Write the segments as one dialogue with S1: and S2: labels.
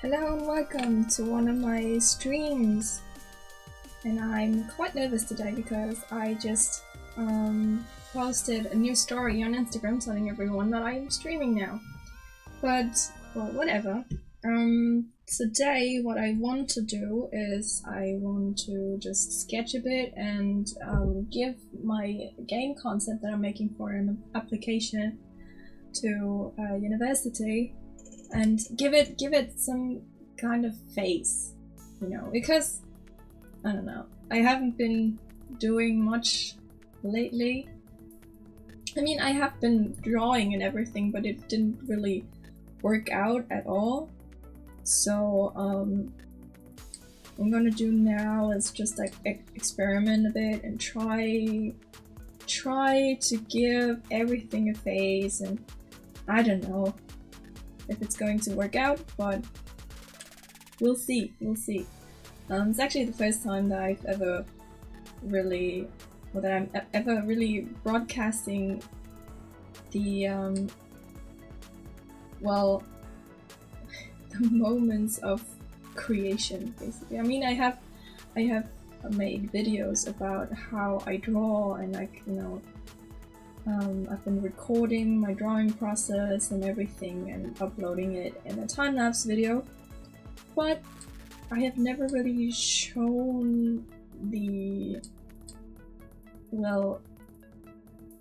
S1: Hello and welcome to one of my streams. And I'm quite nervous today because I just posted a new story on Instagram telling everyone that I'm streaming now. But, well, whatever. Today what I want to do is I want to just sketch a bit and give my game concept that I'm making for an application to university and give it some kind of face, you know, because I don't know, I haven't been doing much lately. I mean, I have been drawing and everything, but it didn't really work out at all. So what I'm gonna do now is just like experiment a bit and try to give everything a face, and I don't know if it's going to work out, but we'll see. It's actually the first time that I've ever really, or that I'm ever really broadcasting the well, the moments of creation, basically. I mean, I have made videos about how I draw and, like, you know, I've been recording my drawing process and everything and uploading it in a time-lapse video, but I have never really shown the, well,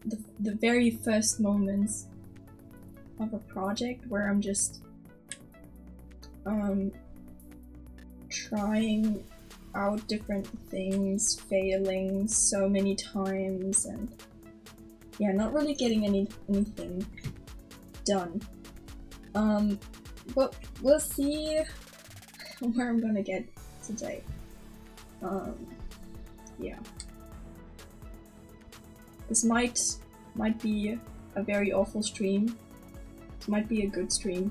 S1: the very first moments of a project where I'm just trying out different things, failing so many times, and yeah, not really getting anything done. But we'll see where I'm gonna get today. Yeah. This might be a very awful stream. It might be a good stream.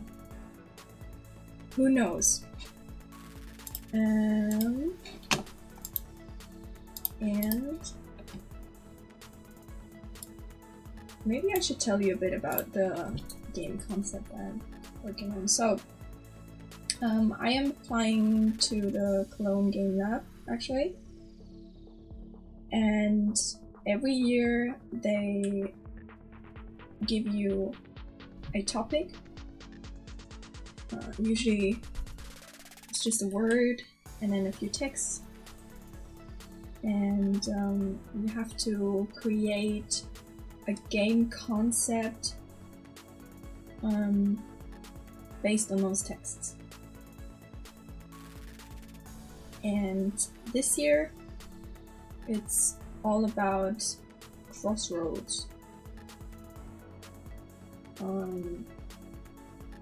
S1: Who knows? And maybe I should tell you a bit about the game concept that I'm working on. So, I am applying to the Cologne Game Lab, actually. And every year they give you a topic. Usually it's just a word and then a few texts. And you have to create a game concept based on those texts. And this year it's all about crossroads.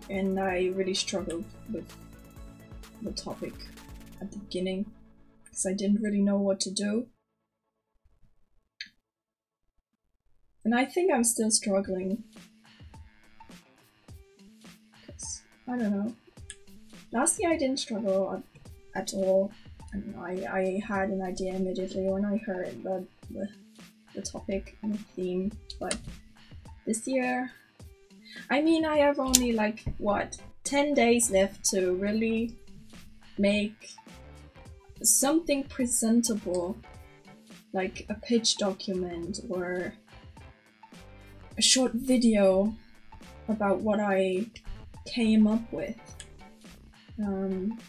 S1: And I really struggled with the topic at the beginning because I didn't really know what to do. And I think I'm still struggling. Because, I don't know. Last year I didn't struggle at all. And I had an idea immediately when I heard the topic and the theme. But this year, I mean, I have only like, what, 10 days left to really make something presentable, like a pitch document or a short video about what I came up with. And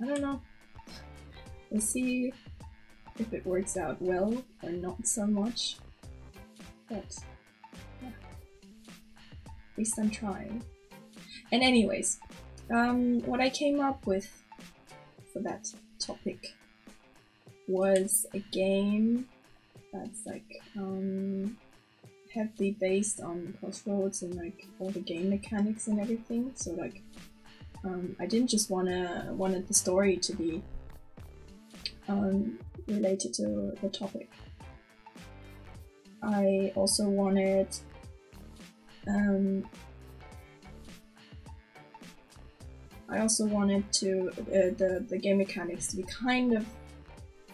S1: I don't know. We'll see if it works out well or not so much. But yeah, at least I'm trying. And anyways, what I came up with for that topic was a game that's like heavily based on crossroads and like all the game mechanics and everything. So like I didn't just wanted the story to be related to the topic. I also wanted to the game mechanics to be kind of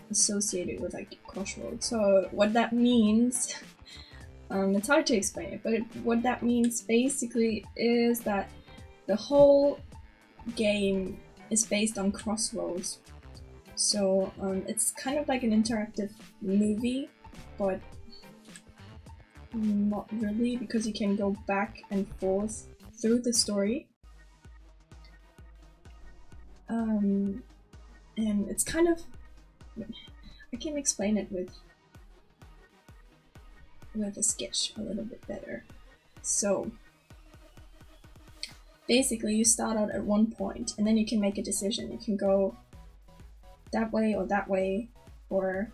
S1: associated with like crossroads. So what that means It's hard to explain it, but what that means basically is that the whole game is based on crossroads. So it's kind of like an interactive movie, but not really, because you can go back and forth through the story. And it's kind of, I can explain it with a sketch a little bit better. So basically you start out at one point and then you can make a decision. You can go that way or that way, or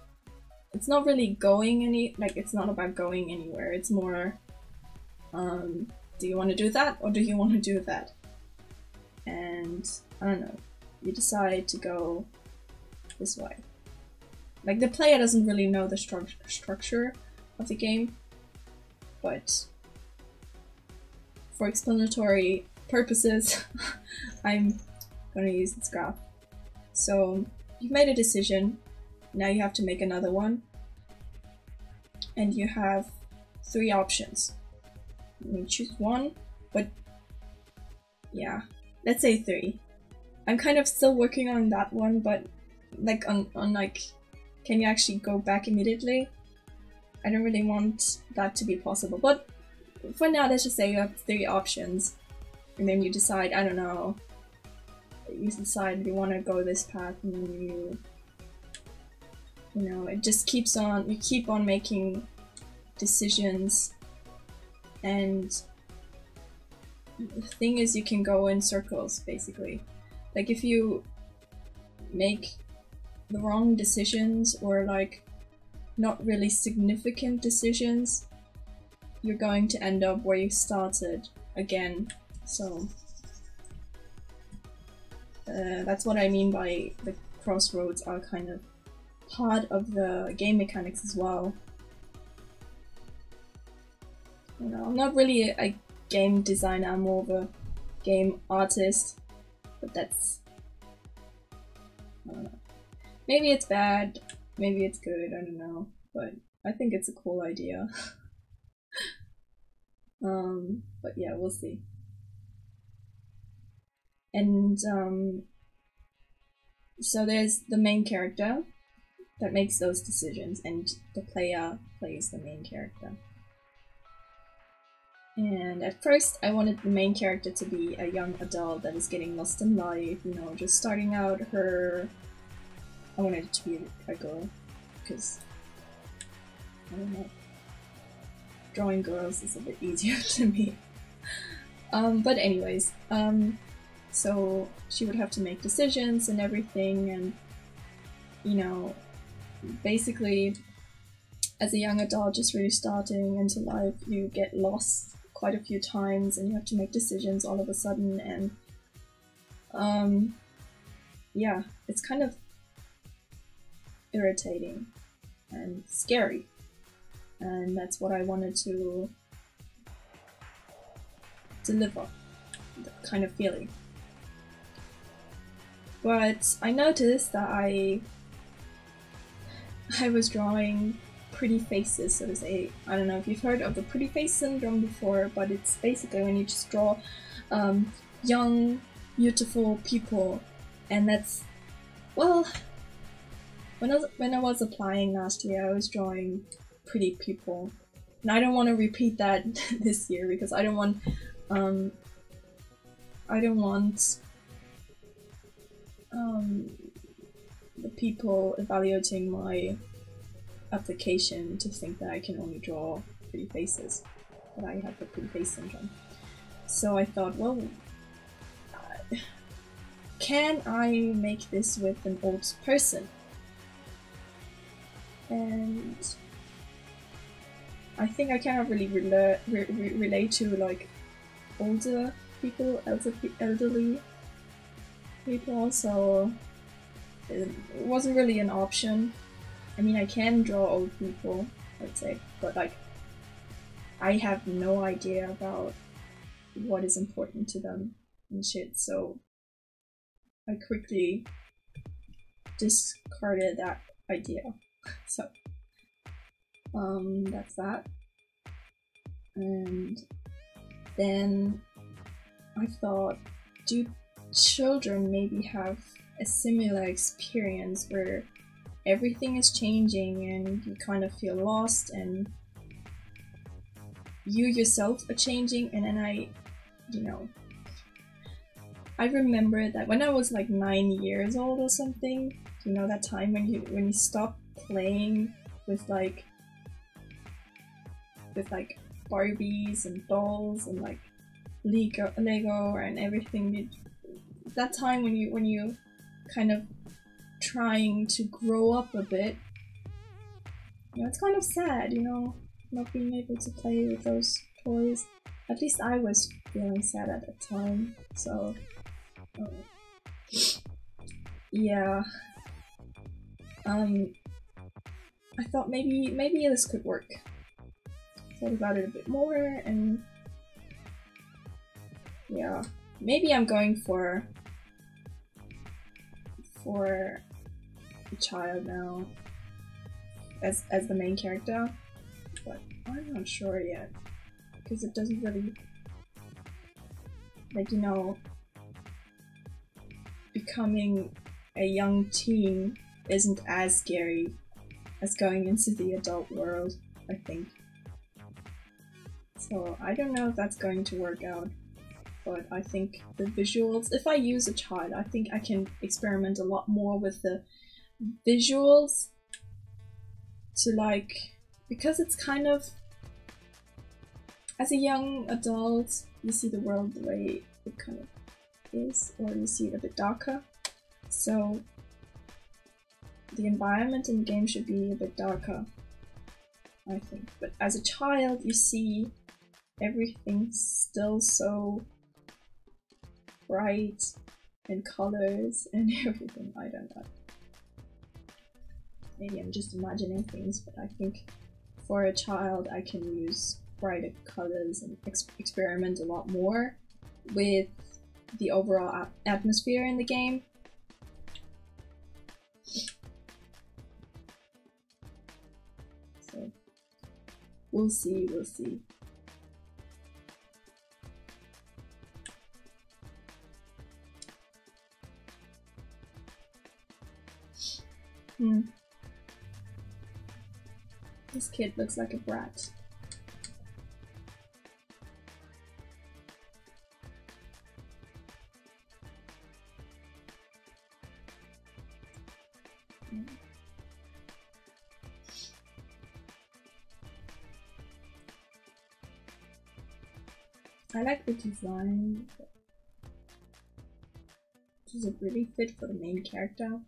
S1: it's not really going it's not about going anywhere. It's more, do you want to do that or do you want to do that? And I don't know, you decide to go this way. Like, the player doesn't really know the structure of the game, but for explanatory purposes, I'm gonna use this graph. So you've made a decision, now you have to make another one, and you have 3 options. You choose one, but yeah, let's say 3. I'm kind of still working on that one, but like on like, can you actually go back immediately? I don't really want that to be possible, but for now, let's just say you have 3 options, and then you decide, I don't know, you decide you want to go this path, and then you know, it just keeps on, you keep on making decisions, and the thing is, you can go in circles, basically. Like, if you make the wrong decisions, or like not really significant decisions, you're going to end up where you started again. So that's what I mean by the crossroads are kind of part of the game mechanics as well. You know, I'm not really a game designer, I'm more of a game artist, but that's, I don't know. Maybe it's bad, maybe it's good, I don't know, but I think it's a cool idea. But yeah, we'll see. And so there's the main character that makes those decisions, and the player plays the main character. And at first I wanted the main character to be a young adult that is getting lost in life, you know, just starting out her... I wanted it to be a girl, because, I don't know, drawing girls is a bit easier to me. But anyways, so she would have to make decisions and everything, and, you know, basically, as a young adult just really starting into life, you get lost quite a few times and you have to make decisions all of a sudden, and yeah, it's kind of irritating and scary, and that's what I wanted to deliver, that kind of feeling. But I noticed that I was drawing pretty faces, so to say. I don't know if you've heard of the pretty face syndrome before, but it's basically when you just draw young, beautiful people, and that's, well, when I was applying last year, I was drawing pretty people, and I don't want to repeat that this year, because I don't want the people evaluating my application to think that I can only draw pretty faces, that I have the pretty face syndrome. So I thought, well, can I make this with an old person? And I think I cannot really relate to like older people, elderly people, so it wasn't really an option. I mean, I can draw old people, I'd say, but like, I have no idea about what is important to them and shit, so I quickly discarded that idea. So, that's that. And then I thought, do children maybe have a similar experience where everything is changing and you kind of feel lost and you yourself are changing? And then I remember that when I was like 9 years old or something, you know, that time when you stop playing with like Barbies and dolls and like Lego and everything. That time when you kind of trying to grow up a bit, you know, it's kind of sad, you know, not being able to play with those toys. At least I was feeling sad at the time, so yeah. I thought maybe this could work. Thought about it a bit more, and yeah, maybe I'm going for a child now as the main character, but I'm not sure yet because it doesn't really, like, you know, becoming a young teen isn't as scary as going into the adult world, I think. So I don't know if that's going to work out, but I think the visuals, if I use a child, I think I can experiment a lot more with the visuals to, like, because it's kind of, as a young adult, you see the world the way it kind of is, or you see it a bit darker. So the environment in the game should be a bit darker, I think. But as a child, you see everything still so bright and colors and everything. I don't know. Maybe I'm just imagining things, but I think for a child I can use brighter colors and experiment a lot more with the overall atmosphere in the game. So we'll see, we'll see. This kid looks like a brat. I like the design, but does it really fit for the main character?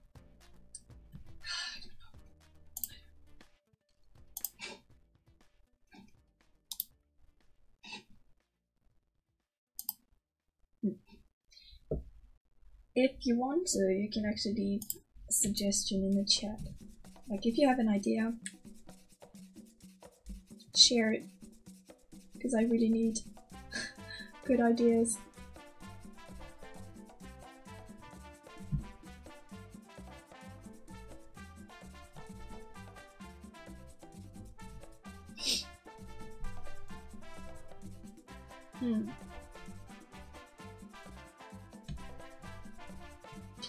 S1: If you want to, you can actually leave a suggestion in the chat. Like, if you have an idea, share it, because I really need good ideas.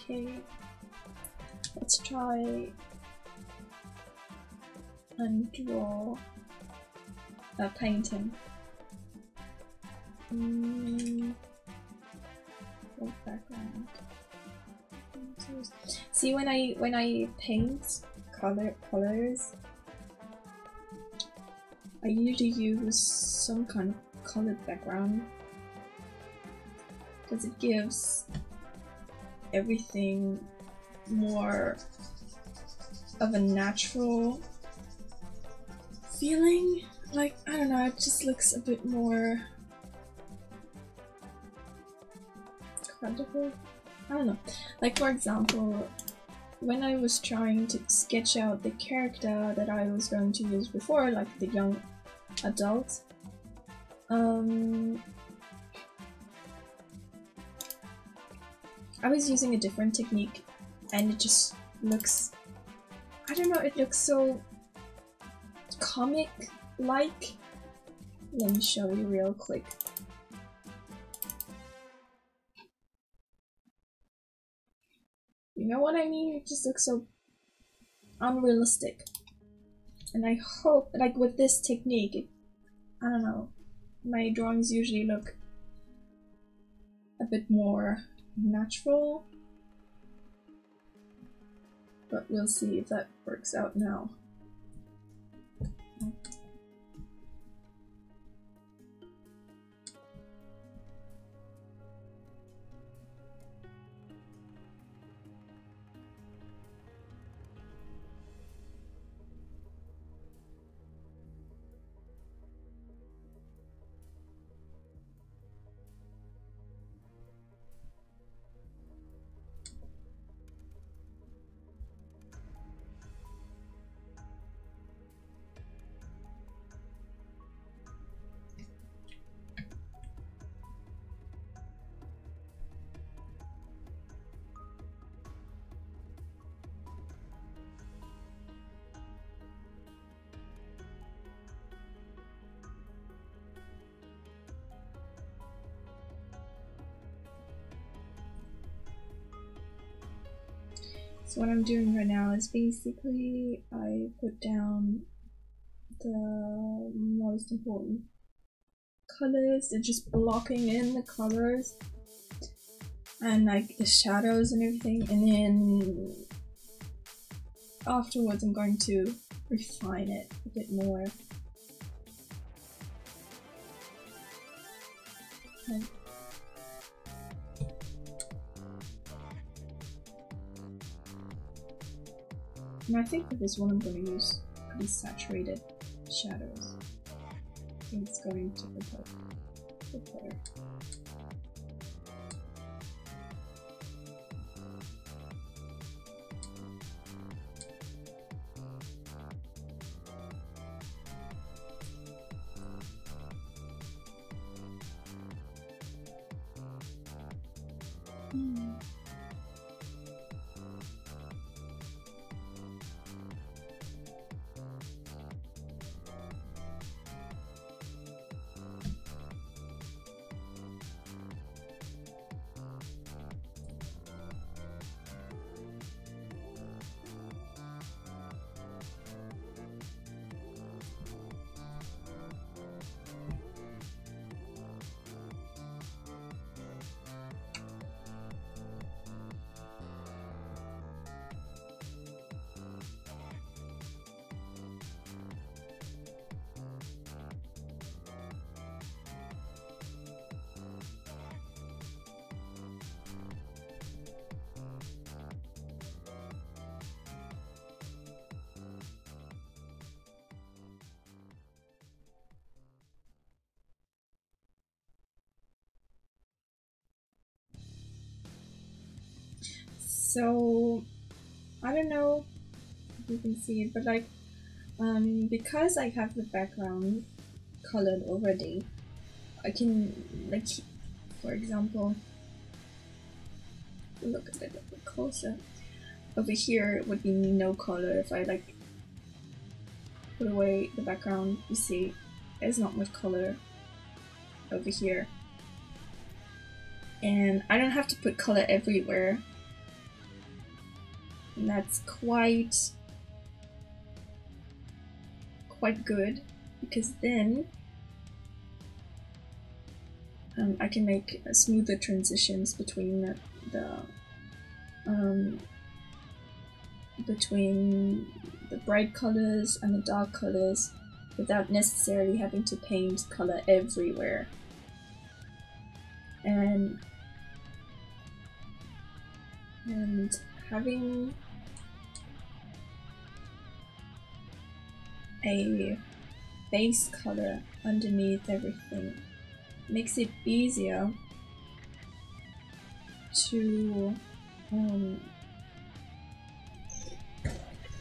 S1: Okay, let's try and draw a painting. What background? See, when I paint colors, I usually use some kind of colored background because it gives everything more of a natural feeling. Like, I don't know, it just looks a bit more credible. I don't know. Like, for example, when I was trying to sketch out the character that I was going to use before, like the young adult, I was using a different technique, and it just looks, I don't know, it looks so comic-like, Let me show you real quick. You know what I mean? It just looks so unrealistic. And I hope, like with this technique, I don't know, my drawings usually look a bit more natural. But we'll see if that works out now. So what I'm doing right now is basically I put down the most important colors. They're just blocking in the colors and like the shadows and everything, and then afterwards I'm going to refine it a bit more. And I think for this one I'm going to use pretty saturated shadows. I think it's going to look better. So I don't know if you can see it, but like because I have the background colored already, I can, like, for example, look a little bit closer. Over here would be no color. If I like put away the background, you see there's not much color over here. And I don't have to put color everywhere. And that's quite good, because then I can make smoother transitions between between the bright colors and the dark colors without necessarily having to paint color everywhere. And having a base color underneath everything makes it easier to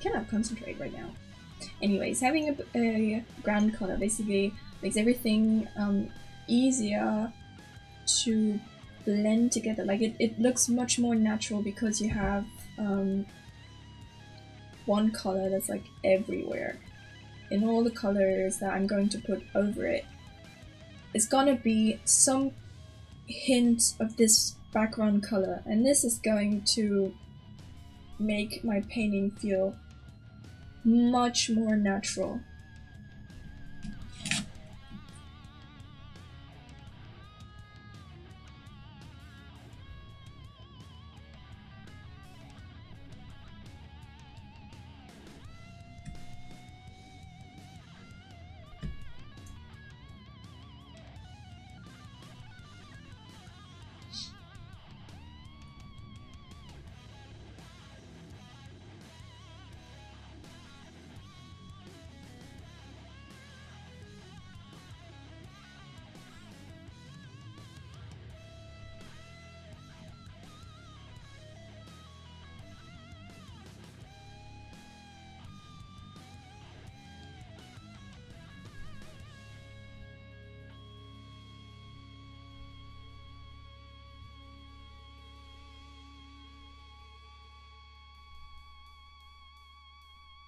S1: cannot concentrate right now. Anyways, having a ground color basically makes everything easier to blend together. Like it looks much more natural because you have one color that's like everywhere. And all the colors that I'm going to put over it is gonna be some hint of this background color, and this is going to make my painting feel much more natural.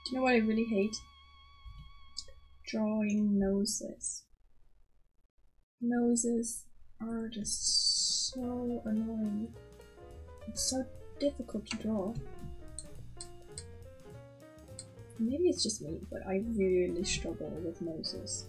S1: Do you know what I really hate? Drawing noses. Noses are just so annoying. It's so difficult to draw. Maybe it's just me, but I really struggle with noses.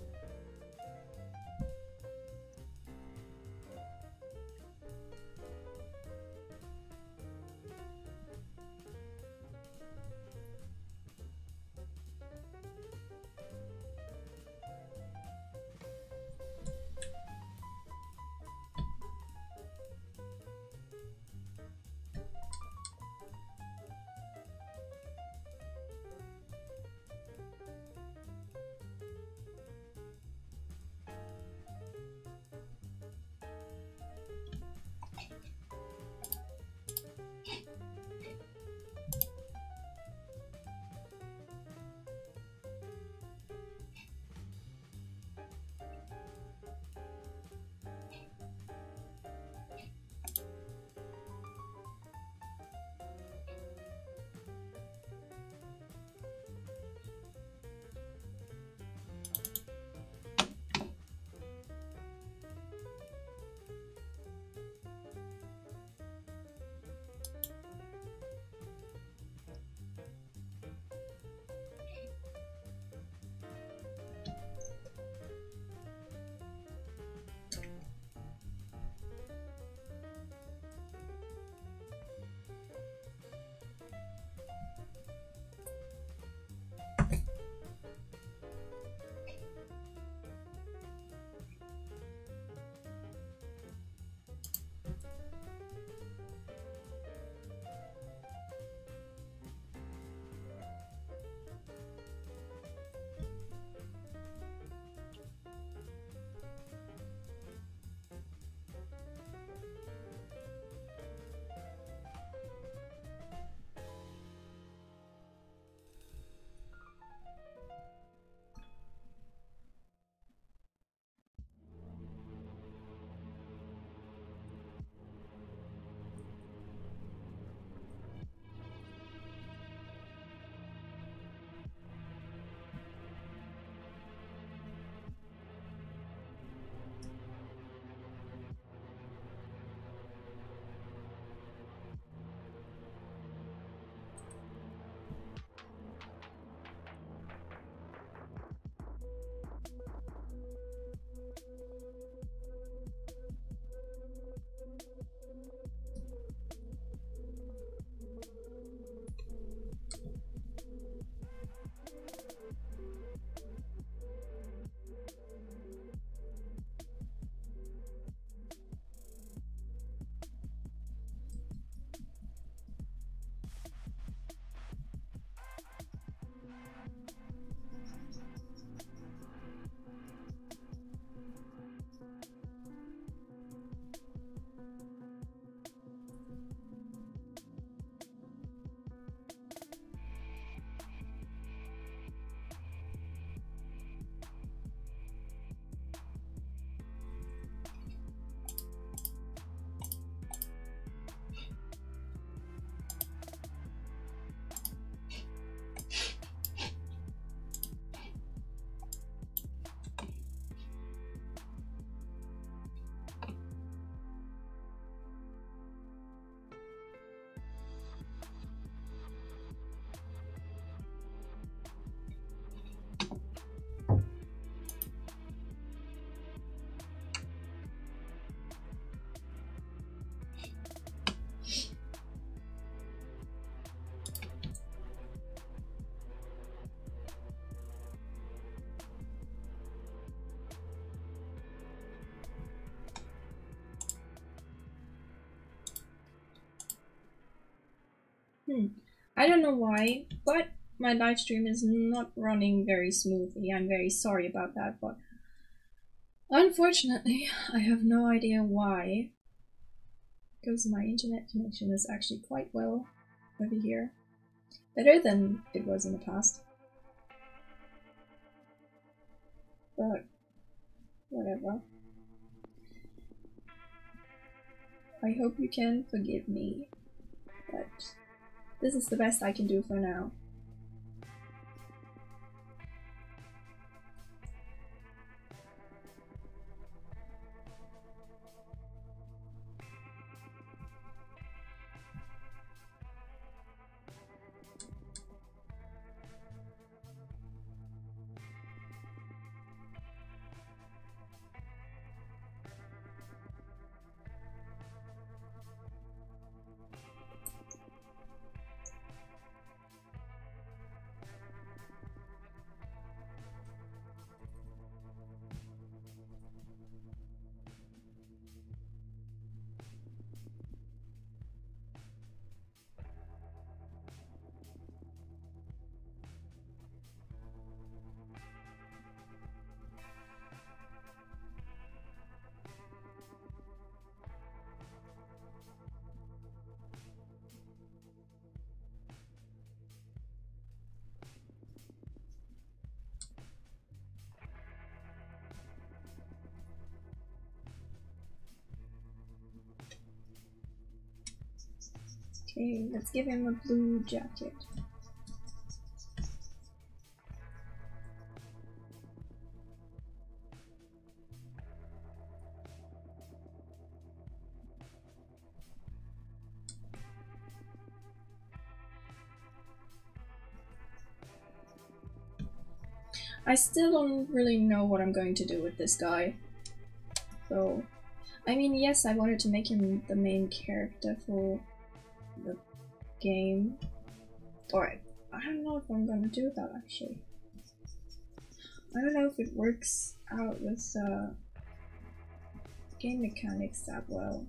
S1: I don't know why, but my live stream is not running very smoothly. I'm very sorry about that, but unfortunately, I have no idea why. Because my internet connection is actually quite well over here. Better than it was in the past. But whatever. I hope you can forgive me, but this is the best I can do for now. Okay, let's give him a blue jacket. I still don't really know what I'm going to do with this guy. So, I mean, yes, I wanted to make him the main character for the game. Or, I don't know if I'm gonna do that actually. I don't know if it works out with game mechanics that well.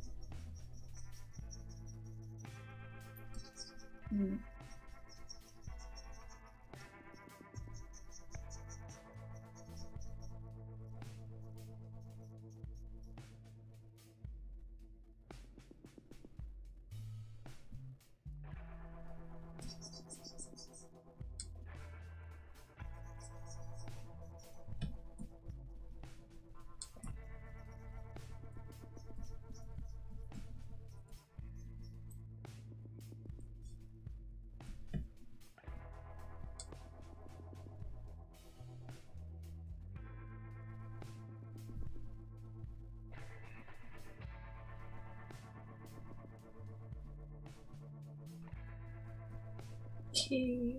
S1: Okay.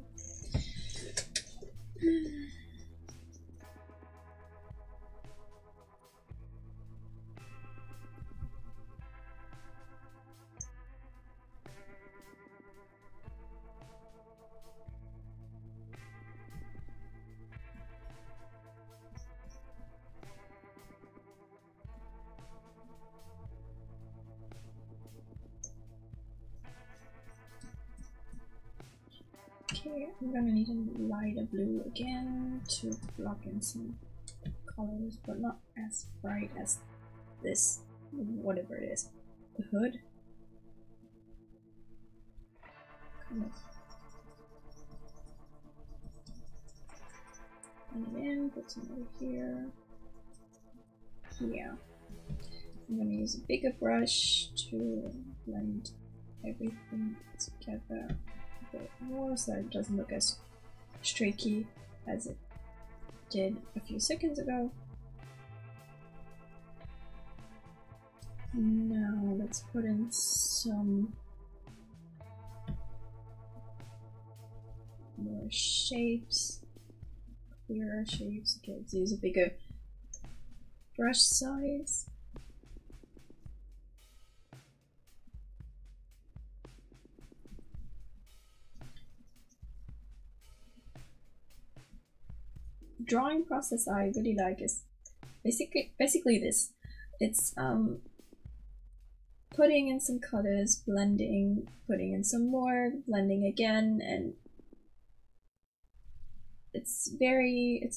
S1: Okay, I'm gonna need a lighter blue again to block in some colors, but not as bright as this, whatever it is. The hood? Kind of. Blend it in, put some over here. Yeah. I'm gonna use a bigger brush to blend everything together a bit more so it doesn't look as streaky as it did a few seconds ago. Now let's put in some more shapes, clearer shapes. Okay, let's use a bigger brush size. Drawing process I really like is basically this. It's putting in some colors, blending, putting in some more, blending again, and it's a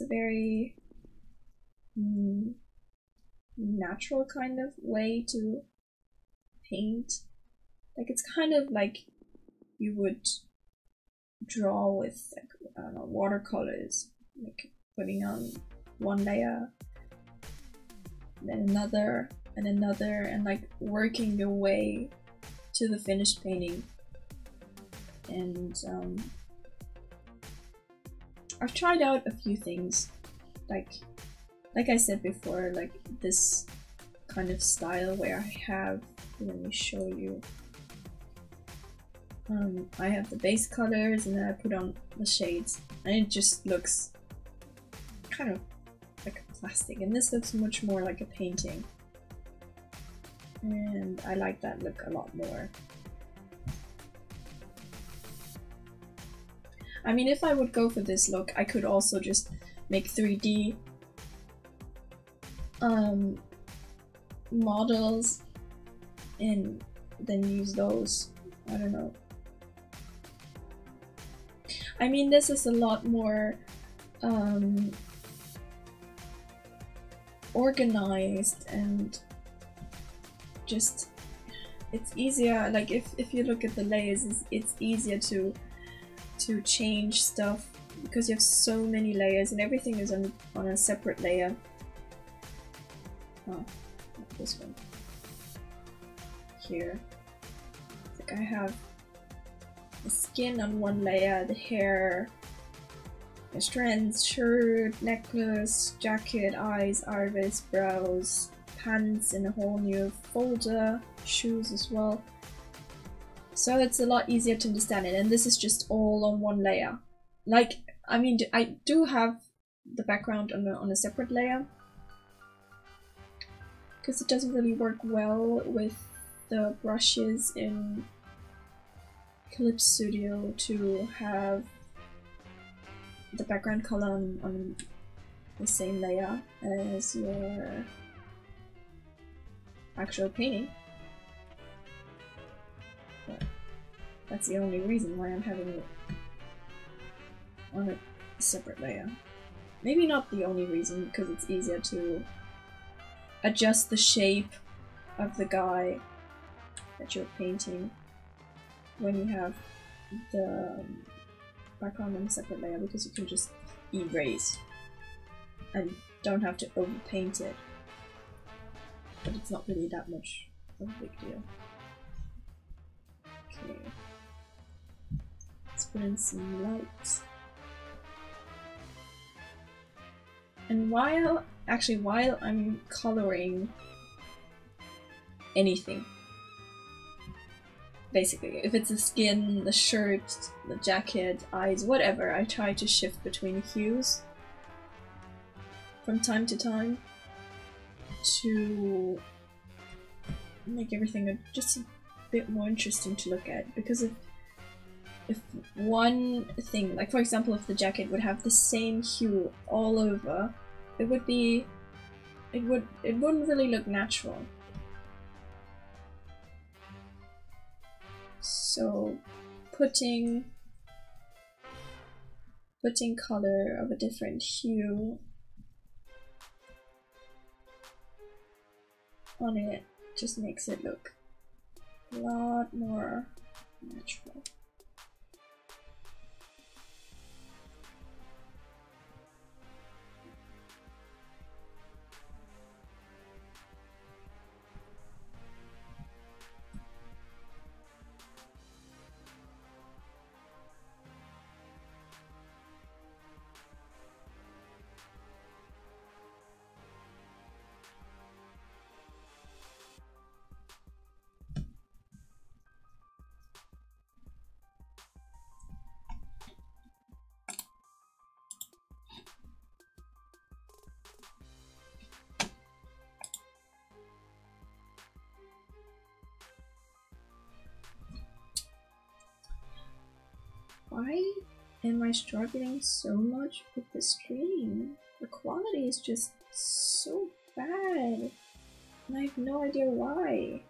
S1: very natural kind of way to paint. Like, it's kind of like you would draw with, like, I don't know, watercolors, like putting on one layer, then another, and another, and like working your way to the finished painting. And I've tried out a few things, like I said before, like this kind of style where I have, let me show you. I have the base colors and then I put on the shades, and it just looks kind of like a plastic, and this looks much more like a painting, and I like that look a lot more. I mean, if I would go for this look, I could also just make 3D models and then use those. I don't know. I mean, this is a lot more organized, and just it's easier. Like if you look at the layers, it's easier to change stuff because you have so many layers and everything is on a separate layer. Oh, not this one. Here. Like I have the skin on one layer, the hair, the strands, shirt, necklace, jacket, eyes, iris, brows, pants in a whole new folder, shoes as well. So it's a lot easier to understand it, and this is just all on one layer. Like, I mean, I do have the background on a separate layer, because it doesn't really work well with the brushes in Clip Studio to have the background color on the same layer as your actual painting. But that's the only reason why I'm having it on a separate layer. Maybe not the only reason, because it's easier to adjust the shape of the guy that you're painting when you have the background on a separate layer, because you can just erase and don't have to overpaint it. But it's not really that much of a big deal. Okay. Let's put in some light. And while I'm coloring anything, basically, if it's the skin, the shirt, the jacket, eyes, whatever, I try to shift between hues from time to time to make everything just a bit more interesting to look at. Because if one thing, like for example, if the jacket would have the same hue all over, it wouldn't really look natural. So putting color of a different hue on it just makes it look a lot more natural. Why am I struggling so much with the stream? The quality is just so bad, and I have no idea why.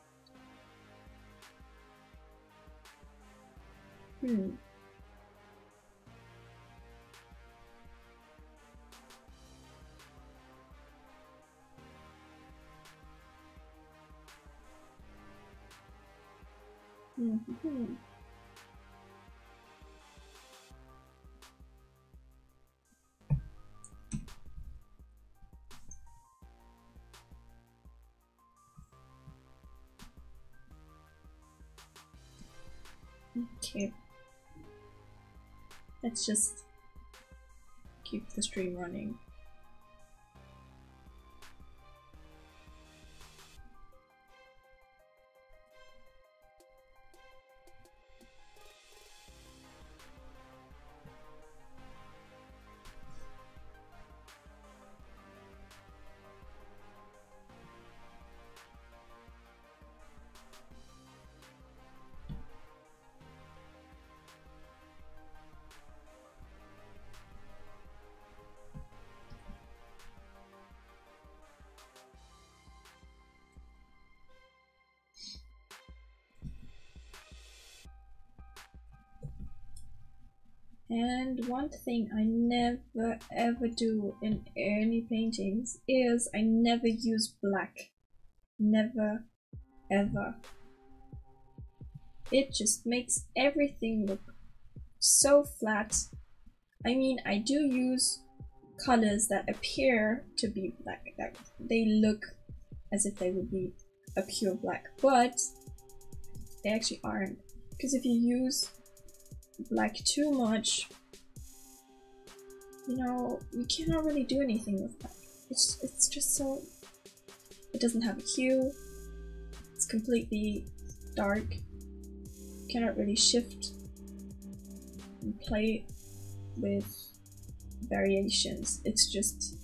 S1: Okay. Let's just keep the stream running. And one thing I never ever do in any paintings is I never use black. Never ever. It just makes everything look so flat. I mean, I do use colors that appear to be black, that they look as if they would be a pure black, but they actually aren't. Because if you use black too much, you know, you cannot really do anything with black. It's just so... It doesn't have a hue, it's completely dark, you cannot really shift and play with variations, it's just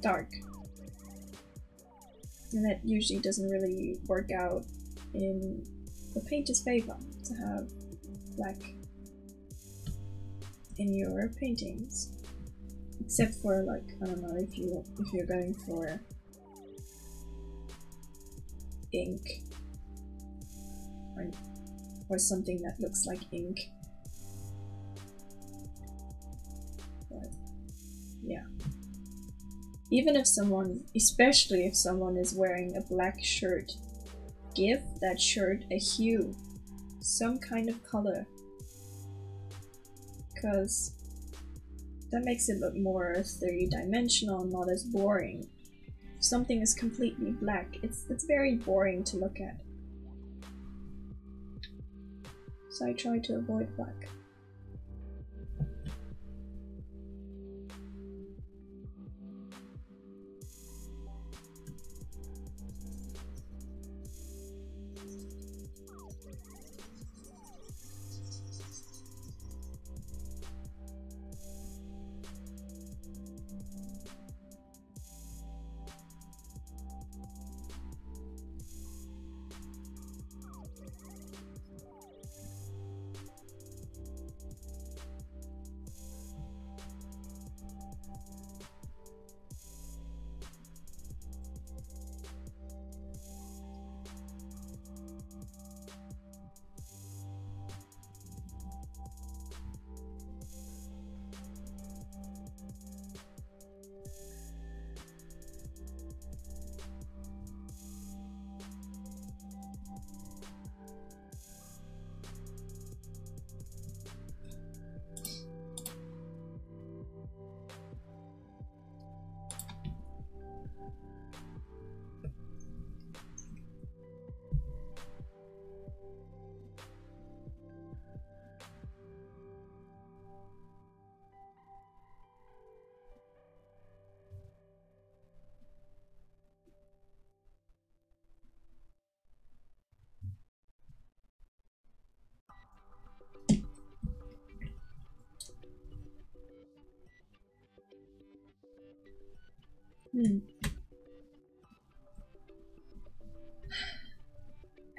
S1: dark. And that usually doesn't really work out in the painter's favor, to have black in your paintings. Except for, like, I don't know, if you're going for ink or something that looks like ink. But yeah. Even if someone, especially if someone is wearing a black shirt, give that shirt a hue, some kind of color, because that makes it look more three-dimensional, not as boring. If something is completely black, it's very boring to look at. So I try to avoid black.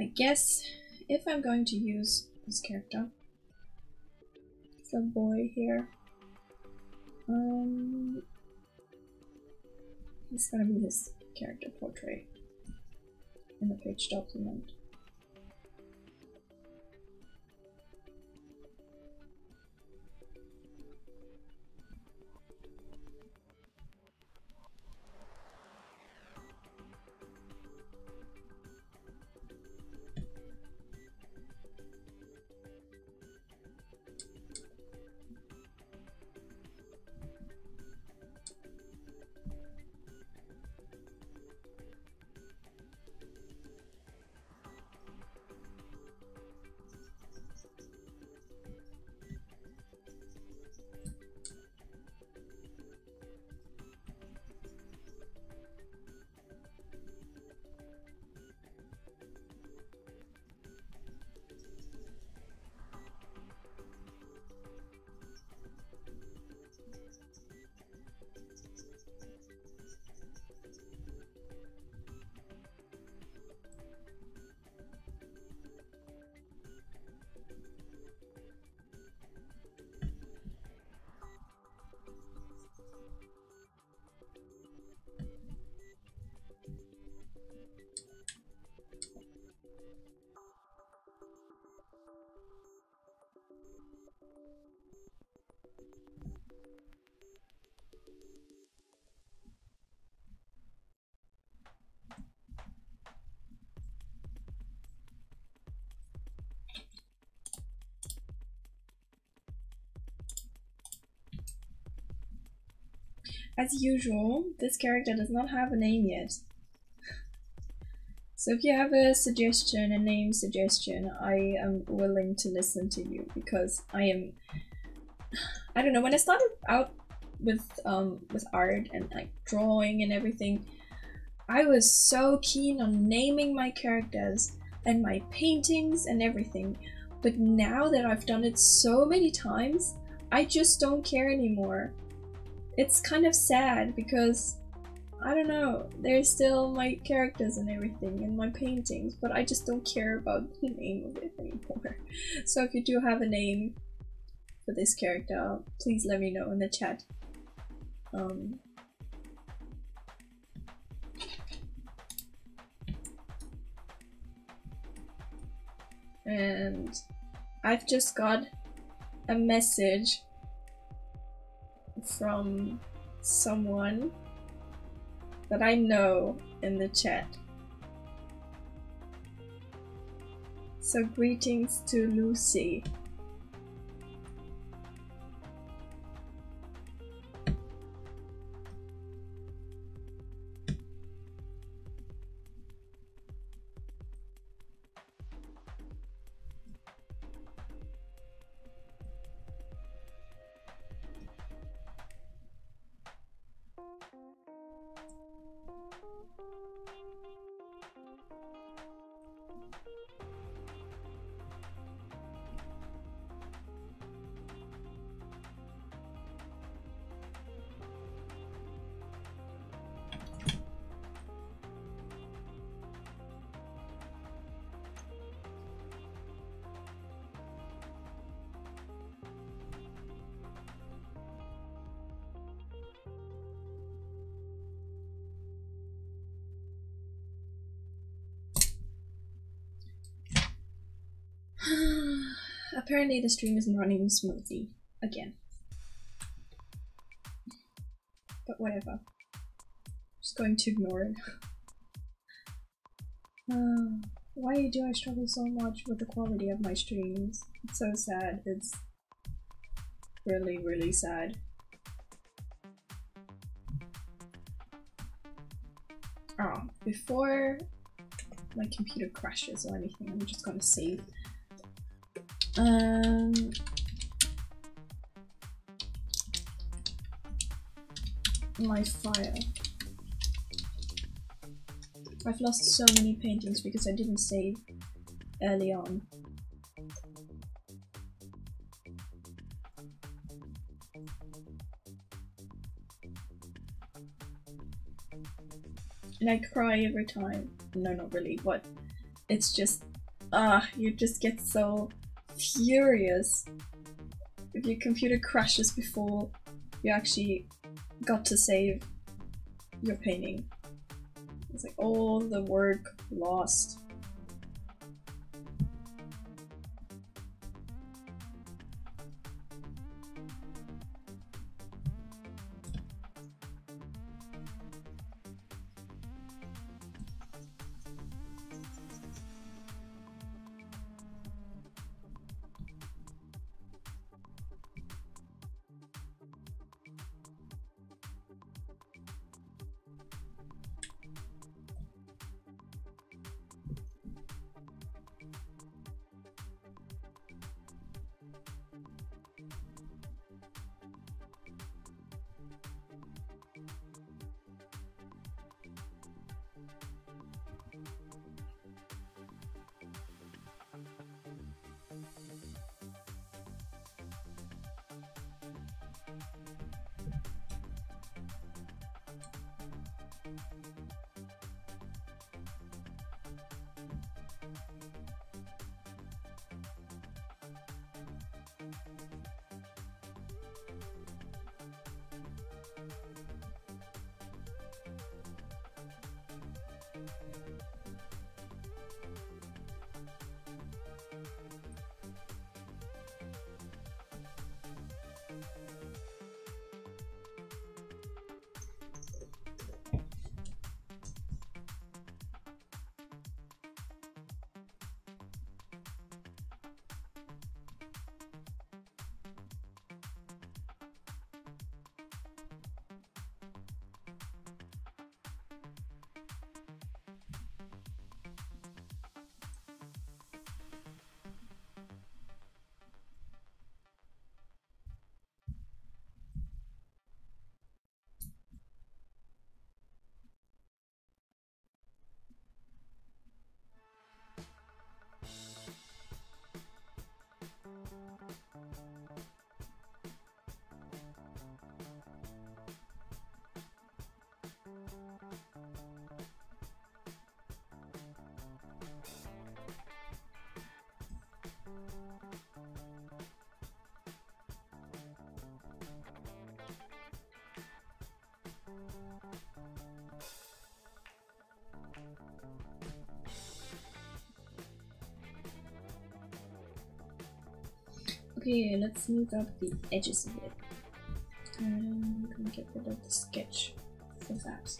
S1: I guess if I'm going to use this character, the boy here, it's gonna be his character portrait in the page document. As usual, this character does not have a name yet. So if you have a suggestion, a name suggestion, I am willing to listen to you, because I don't know, when I started out with art and like drawing and everything, I was so keen on naming my characters and my paintings and everything. But now that I've done it so many times, I just don't care anymore. It's kind of sad because, I don't know, they're still my characters and everything and my paintings, but I just don't care about the name of it anymore. So if you do have a name for this character, please let me know in the chat. And I've just got a message from someone that I know in the chat. So greetings to Lucy. Apparently the stream isn't running smoothly again. But whatever. Just going to ignore it. Why do I struggle so much with the quality of my streams? It's so sad. It's really, really sad. Before my computer crashes or anything, I'm just gonna save. My file. I've lost so many paintings because I didn't save early on. And I cry every time. No, not really, but it's just, you just get so furious if your computer crashes before you actually got to save your painting. It's like all the work lost. Okay, let's smooth out the edges of it. I'm gonna get rid of the sketch for that.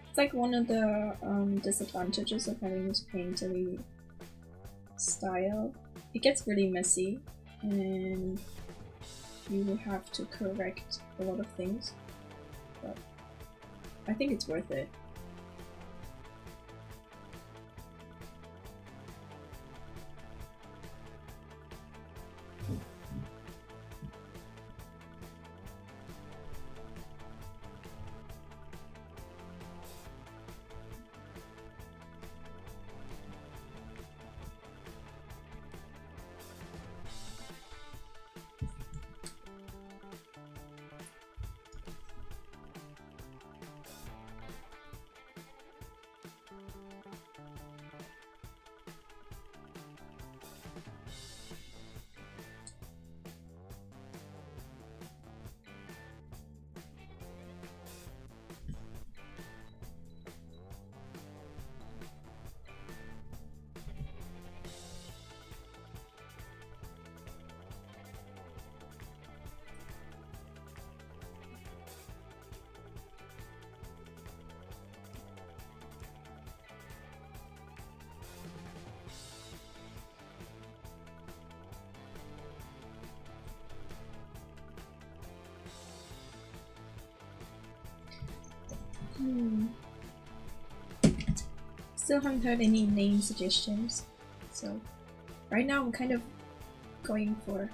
S1: It's like one of the disadvantages of having this painterly style. It gets really messy and you have to correct a lot of things, but I think it's worth it. Still haven't heard any name suggestions, so right now I'm kind of going for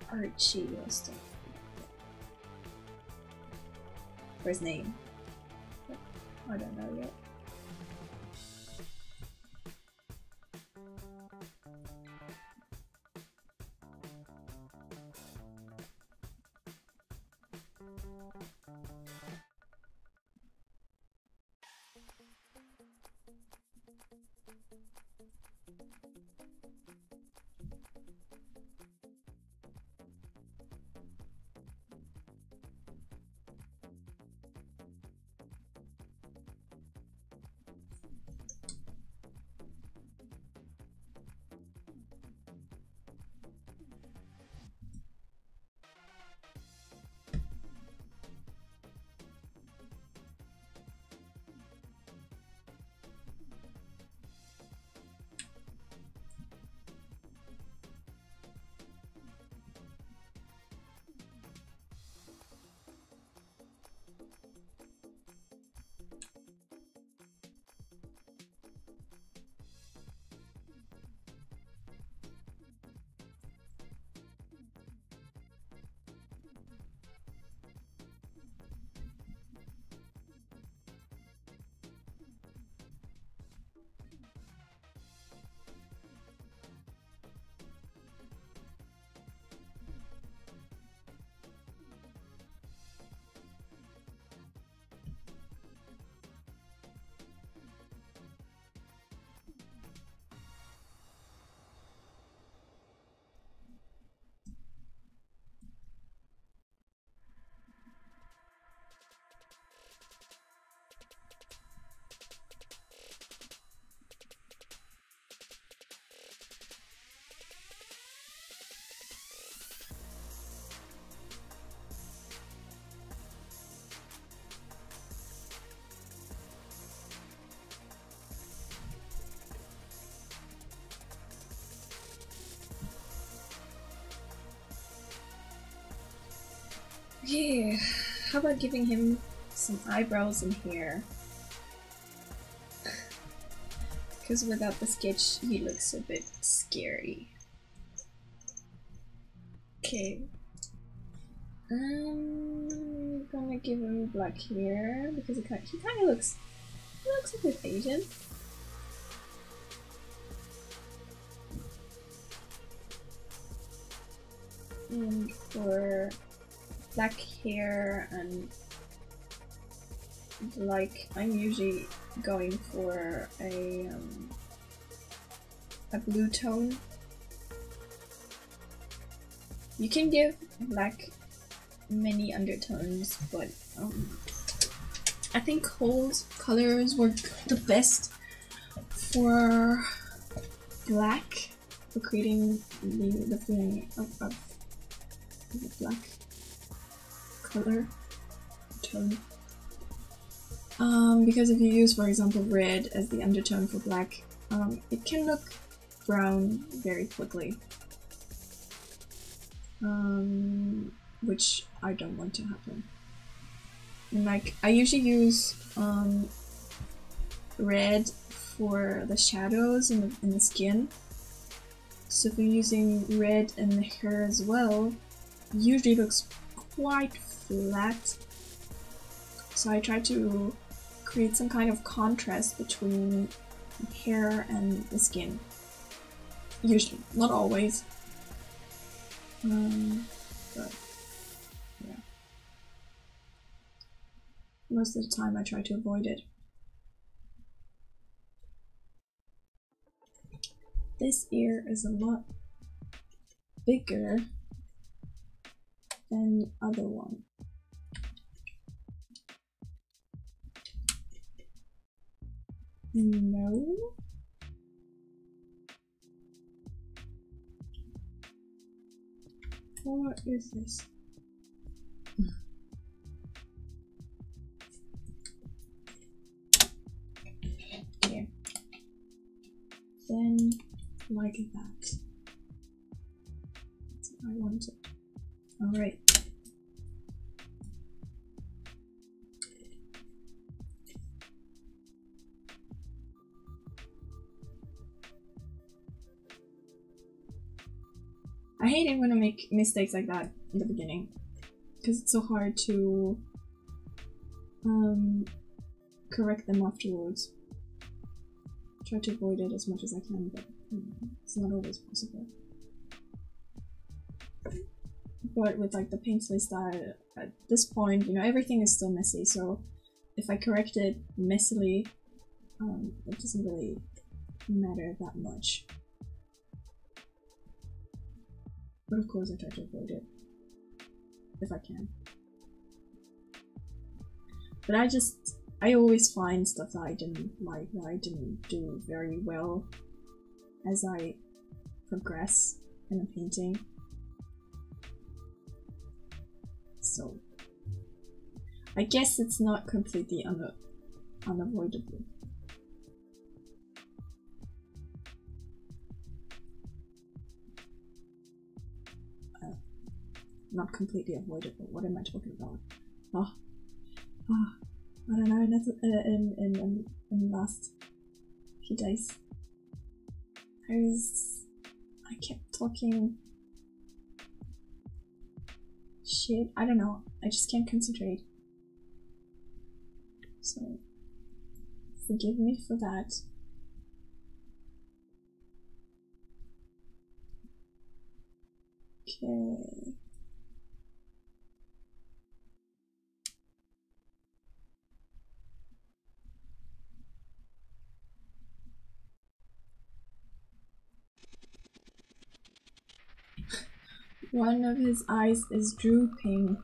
S1: Archie or stuff for his name, but I don't know yet. Yeah, how about giving him some eyebrows and hair? Because without the sketch, he looks a bit scary. Okay. I'm gonna give him black hair because he kind of looks a bit Asian. And for black hair and like I'm usually going for a blue tone. You can give black many undertones, but I think cold colors work the best for black, for creating the feeling of the black color tone. Because if you use, for example, red as the undertone for black, it can look brown very quickly. Which I don't want to happen. And like, I usually use red for the shadows in the skin. So if you're using red in the hair as well, it usually looks quite flat. So I try to create some kind of contrast between hair and the skin. Usually, not always. But yeah. Most of the time I try to avoid it. This ear is a lot bigger than the other one. No? What is this? Okay. Then, like that. That's what I wanted. Alright. I hate it when I make mistakes like that in the beginning, because it's so hard to correct them afterwards. Try to avoid it as much as I can, but it's not always possible. But with like the painterly style, at this point, you know, everything is still messy, so if I correct it messily, it doesn't really matter that much. But of course I try to avoid it, if I can. But I always find stuff that I didn't like, that I didn't do very well as I progress in a painting. So, I guess it's not completely unavoidable. Not completely avoidable. What am I talking about? I don't know. In the last few days, I kept talking shit. I don't know. I just can't concentrate. So forgive me for that. Okay. One of his eyes is drooping.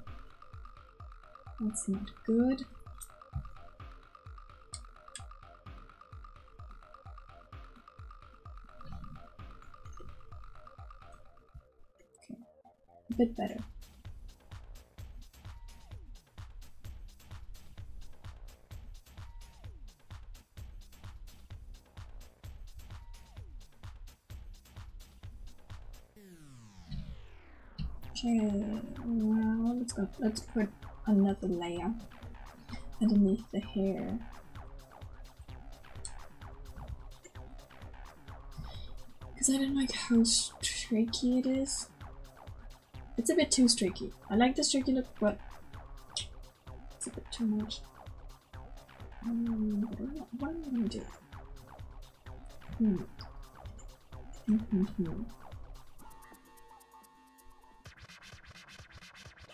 S1: That's not good. Okay, a bit better. Okay, well, let's put another layer underneath the hair. Because I don't like how streaky it is. It's a bit too streaky. I like the streaky look, but it's a bit too much. What am I gonna do?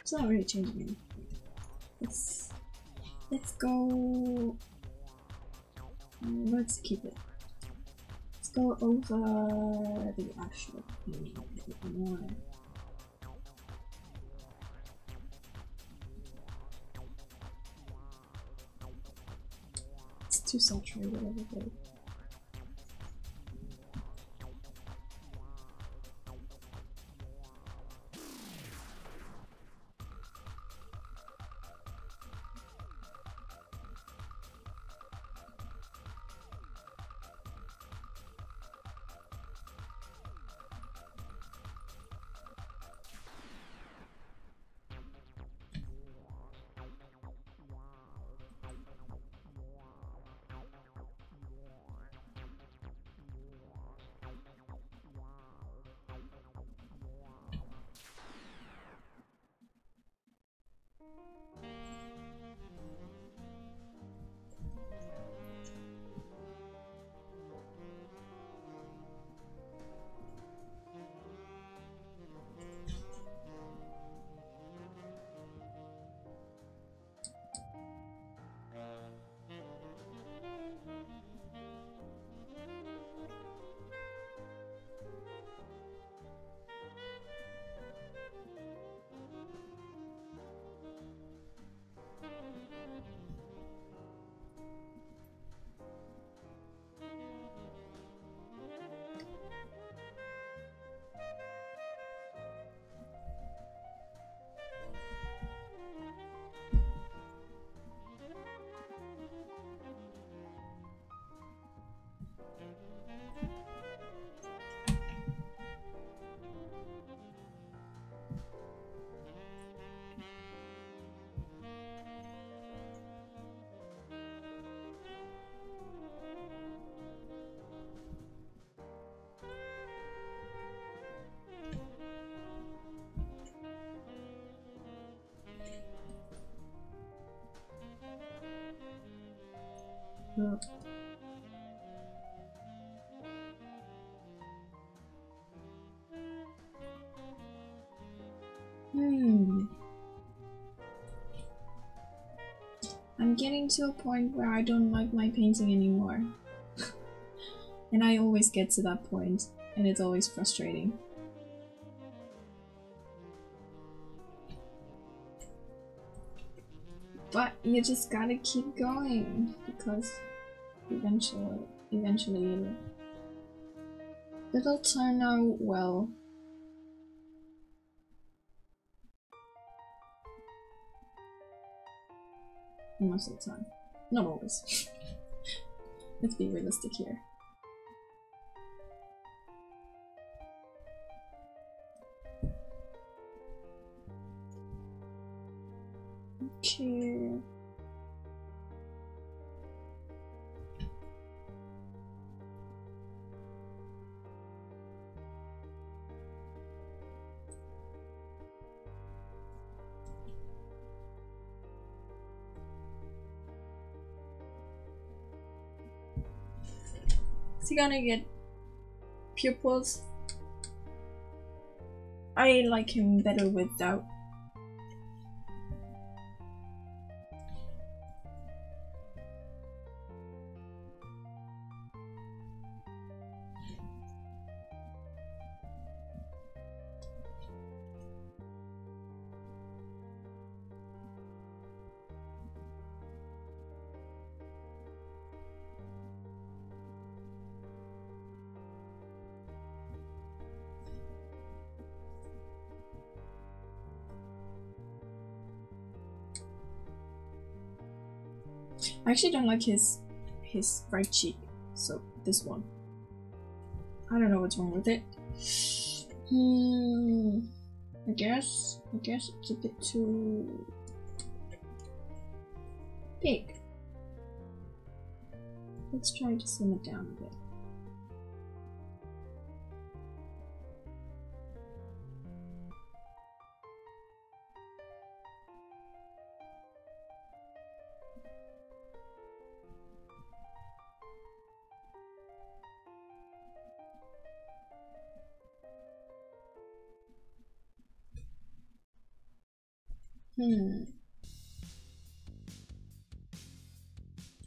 S1: It's not really changing anything. Let's go. Let's keep it. Let's go over the actual painting a bit more. too saturated of a bit. I'm getting to a point where I don't like my painting anymore. And I always get to that point, and it's always frustrating. But you just gotta keep going, because eventually it'll turn out well. Most of the time. Not always. Let's be realistic here. Okay. Is he gonna get pupils? I like him better without. I actually don't like his right cheek, so this one. I don't know what's wrong with it. I guess it's a bit too big. Let's try to slim it down a bit.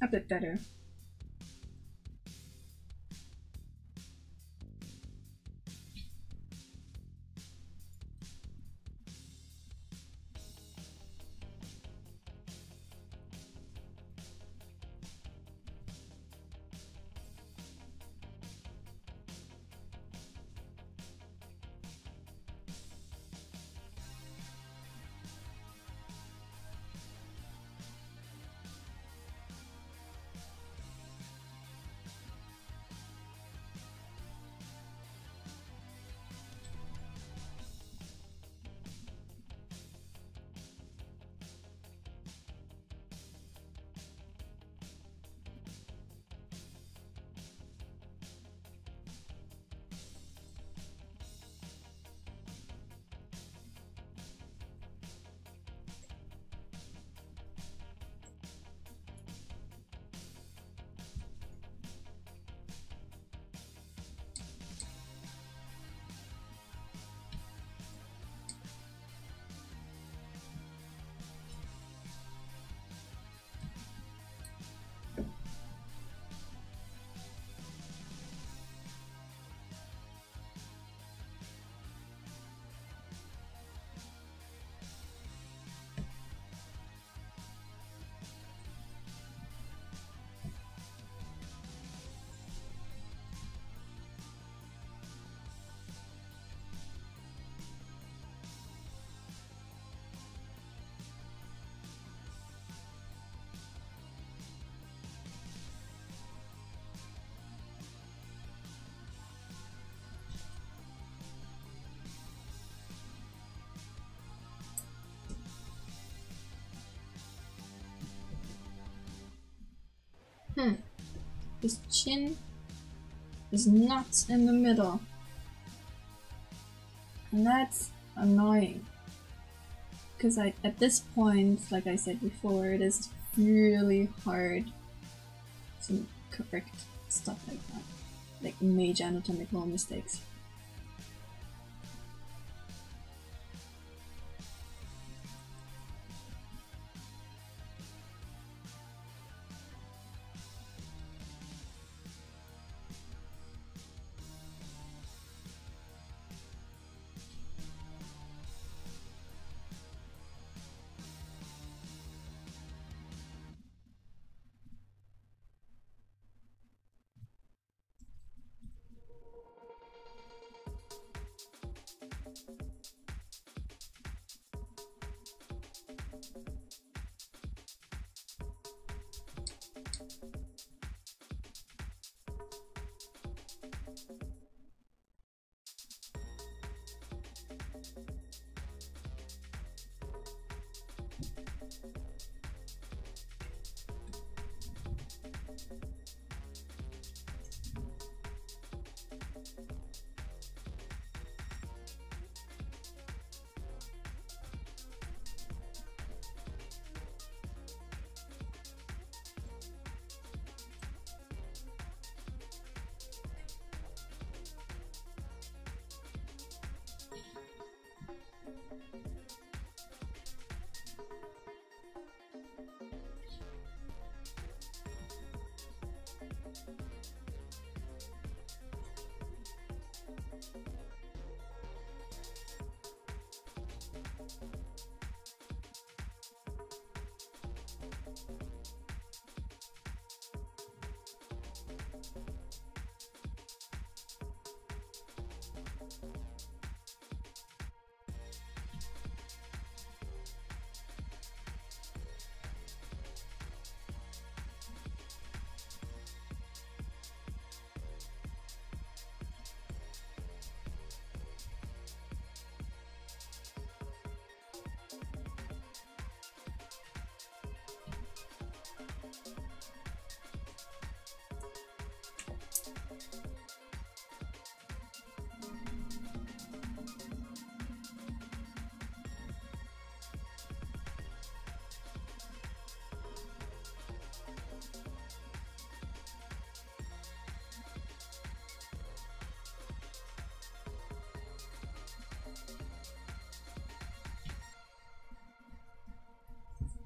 S1: A bit better. His chin is not in the middle. And that's annoying. Because at this point, like I said before, it is really hard to correct stuff like that. Like major anatomical mistakes.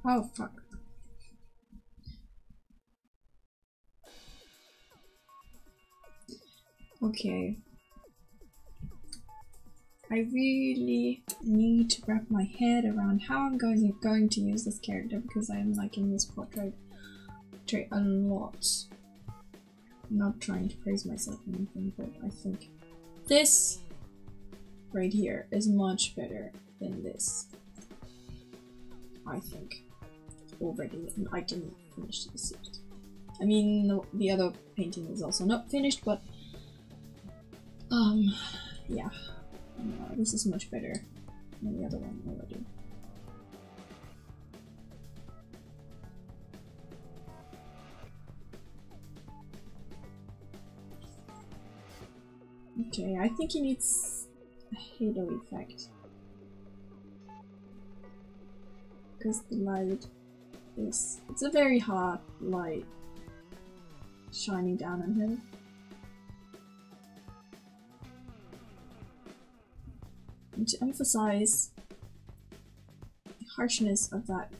S1: Oh fuck. Okay. I really need to wrap my head around how I'm going to use this character, because I am liking this portrait a lot. I'm not trying to praise myself or anything, but I think this right here is much better than this. I think. Already, and I didn't finish this yet. I mean, the other painting is also not finished, but yeah. No, this is much better than the other one already. Okay, I think he needs a halo effect. Because the light is... it's a very hard light shining down on him. And to emphasize the harshness of that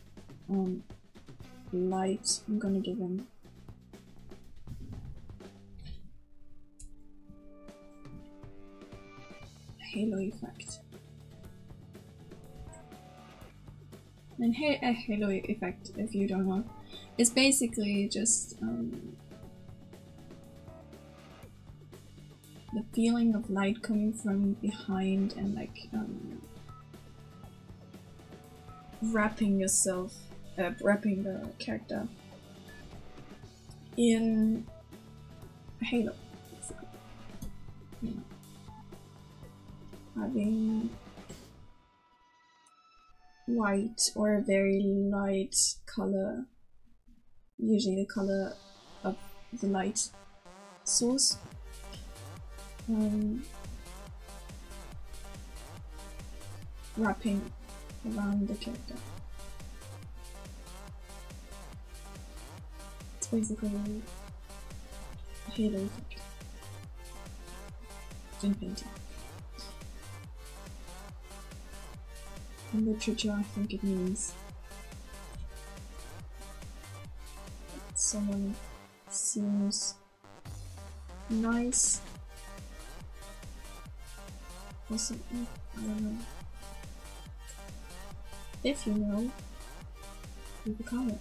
S1: light, I'm gonna give him a halo effect. And a halo effect, if you don't know, is basically just the feeling of light coming from behind and like wrapping yourself, wrapping the character in a halo. You know, having white or a very light color, usually the color the light source. Wrapping around the character. It's basically a halo effect in painting. In literature, I think it means that someone seems nice or something. I don't know. If you know, leave a comment.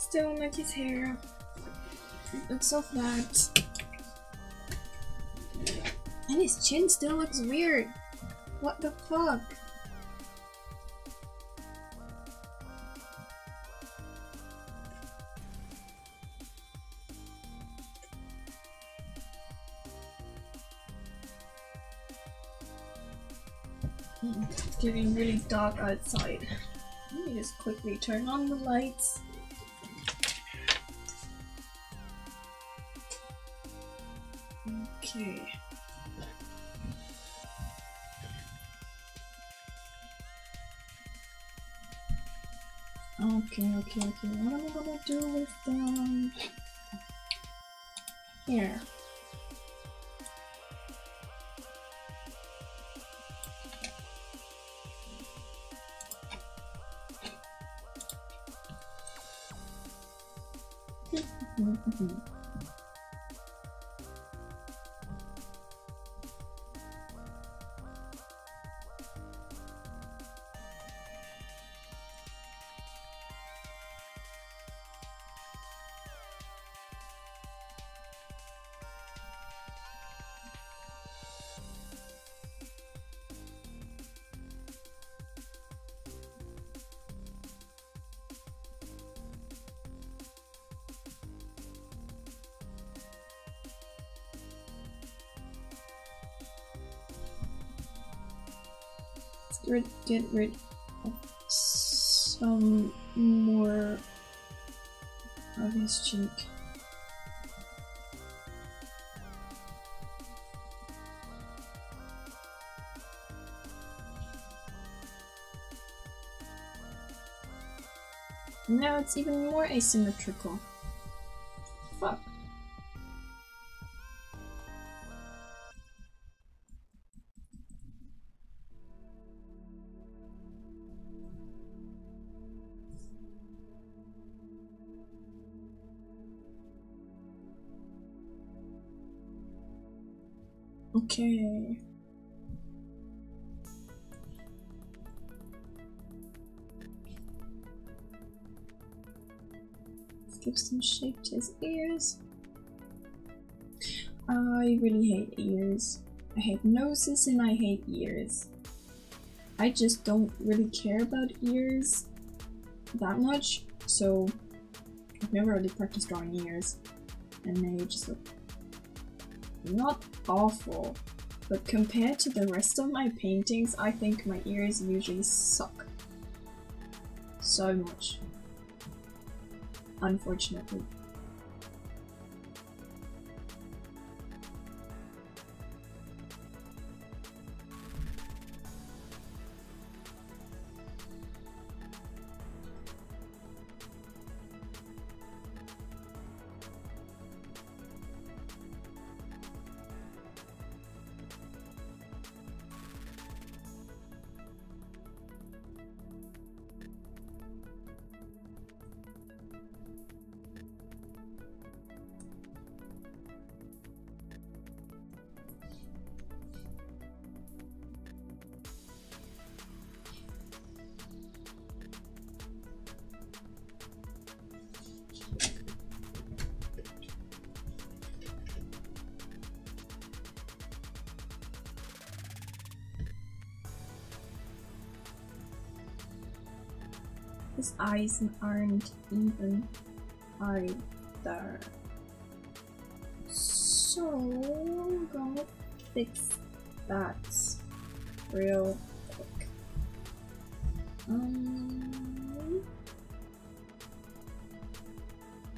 S1: Still like his hair. It looks so flat. And his chin still looks weird. What the fuck? It's getting really dark outside. Let me just quickly turn on the lights. Okay. Okay. What am I gonna do with them? Here. Get rid of some more of his cheek. Now it's even more asymmetrical. Fuck. Okay. Let's give some shape to his ears. I really hate ears. I hate noses and I hate ears. I just don't really care about ears that much, so I've never really practiced drawing ears, and they just look not awful, but compared to the rest of my paintings, I think my ears usually suck so much, unfortunately. His eyes aren't even either. So I'm gonna fix that real quick.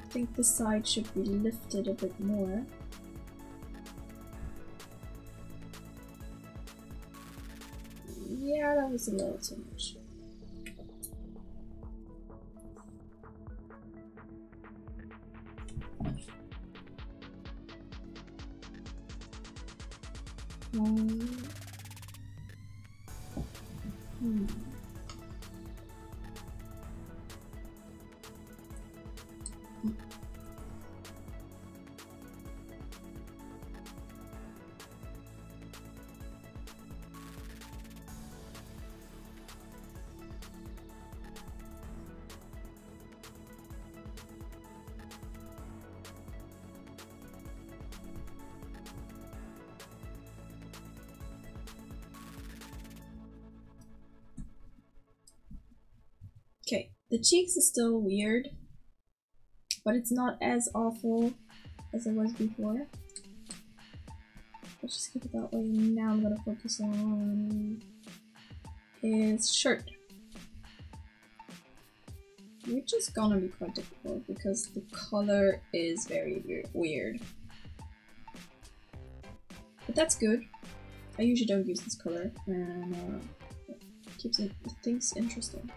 S1: I think the side should be lifted a bit more. Yeah, that was a little too much. Okay, the cheeks are still weird, but it's not as awful as it was before. Let's just keep it that way. Now I'm gonna focus on his shirt, which is gonna be quite difficult because the color is very weird. But that's good. I usually don't use this color, and it keeps things interesting.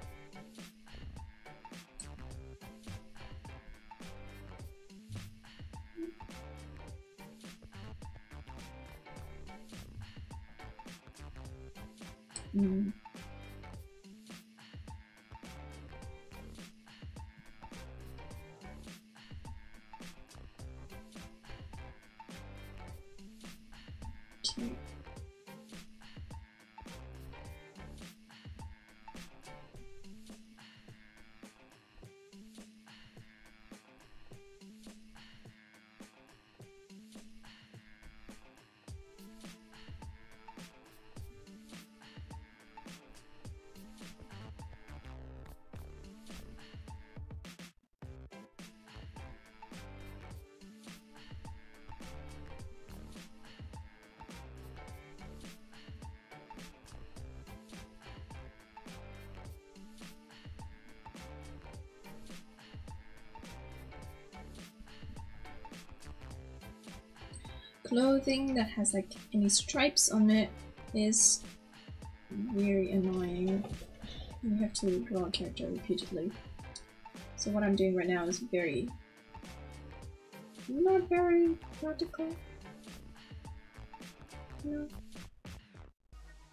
S1: Okay. Clothing that has like any stripes on it is very annoying. You have to draw a character repeatedly. So what I'm doing right now is not very practical. No.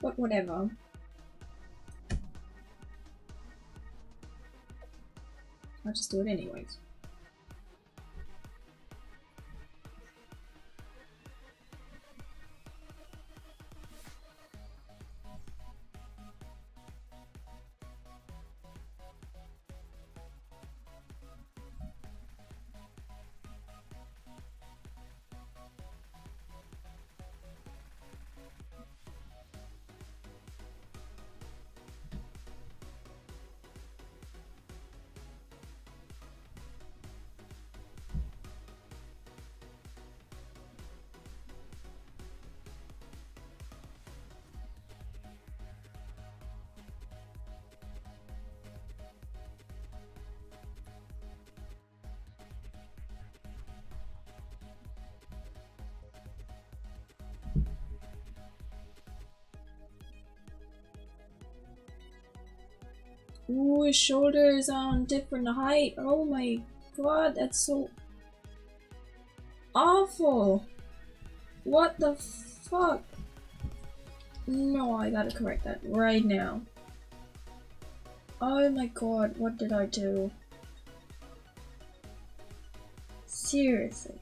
S1: But whatever. I'll just do it anyways. Ooh, his shoulders are on different height. Oh my god, that's so awful. What the fuck? No, I gotta correct that right now. Oh my god, what did I do? Seriously.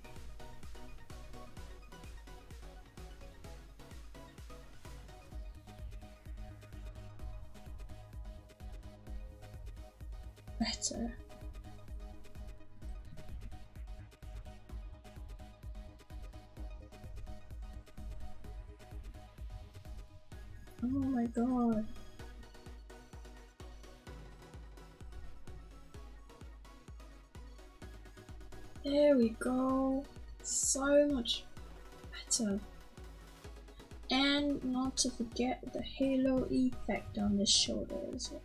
S1: Better. Oh my god. There we go. So much better. And not to forget the halo effect on the shoulder as well.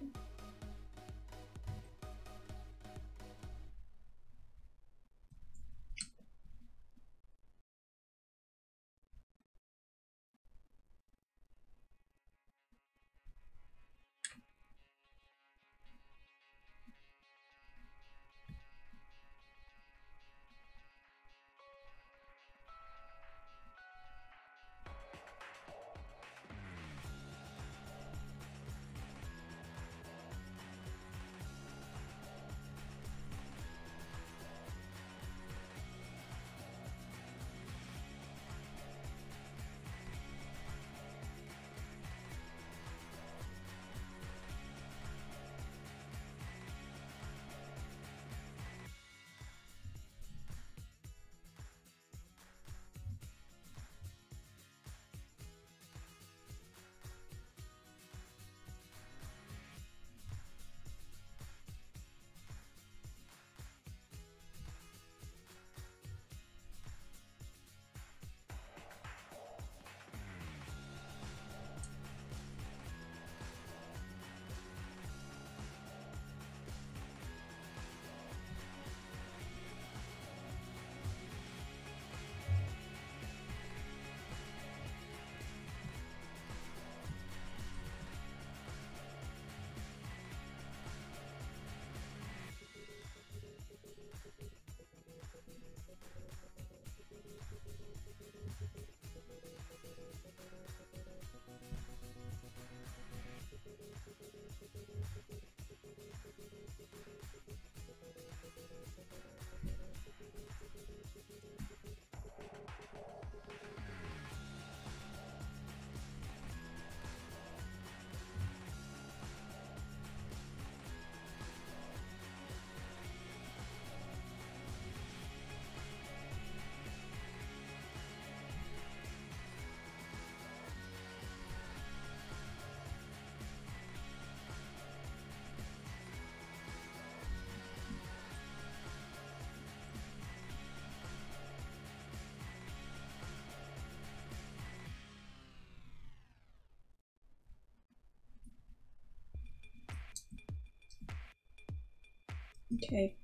S1: Okay,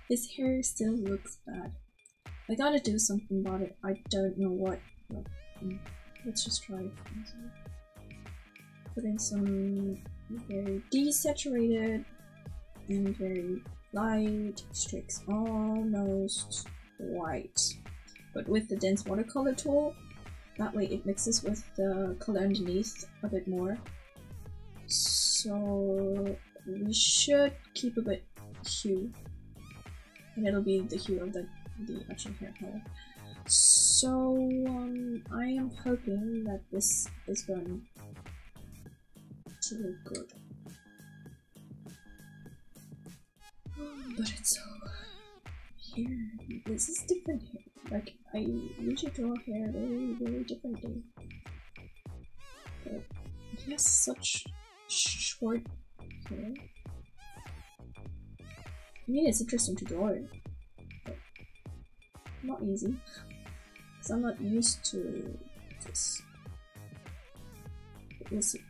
S1: his hair still looks bad. I gotta do something about it. I don't know what. Let's just try it. Put in some very desaturated and very light streaks, almost white. But with the dense watercolor tool, that way it mixes with the color underneath a bit more. So we should keep a bit hue, and it'll be the hue of the actual hair color. So I am hoping that this is going to look good. But it's so here. This is different hair. Like I usually draw hair very differently. But he has such short hair. I mean, it's interesting to draw it, but not easy, because I'm not used to this. But we'll see.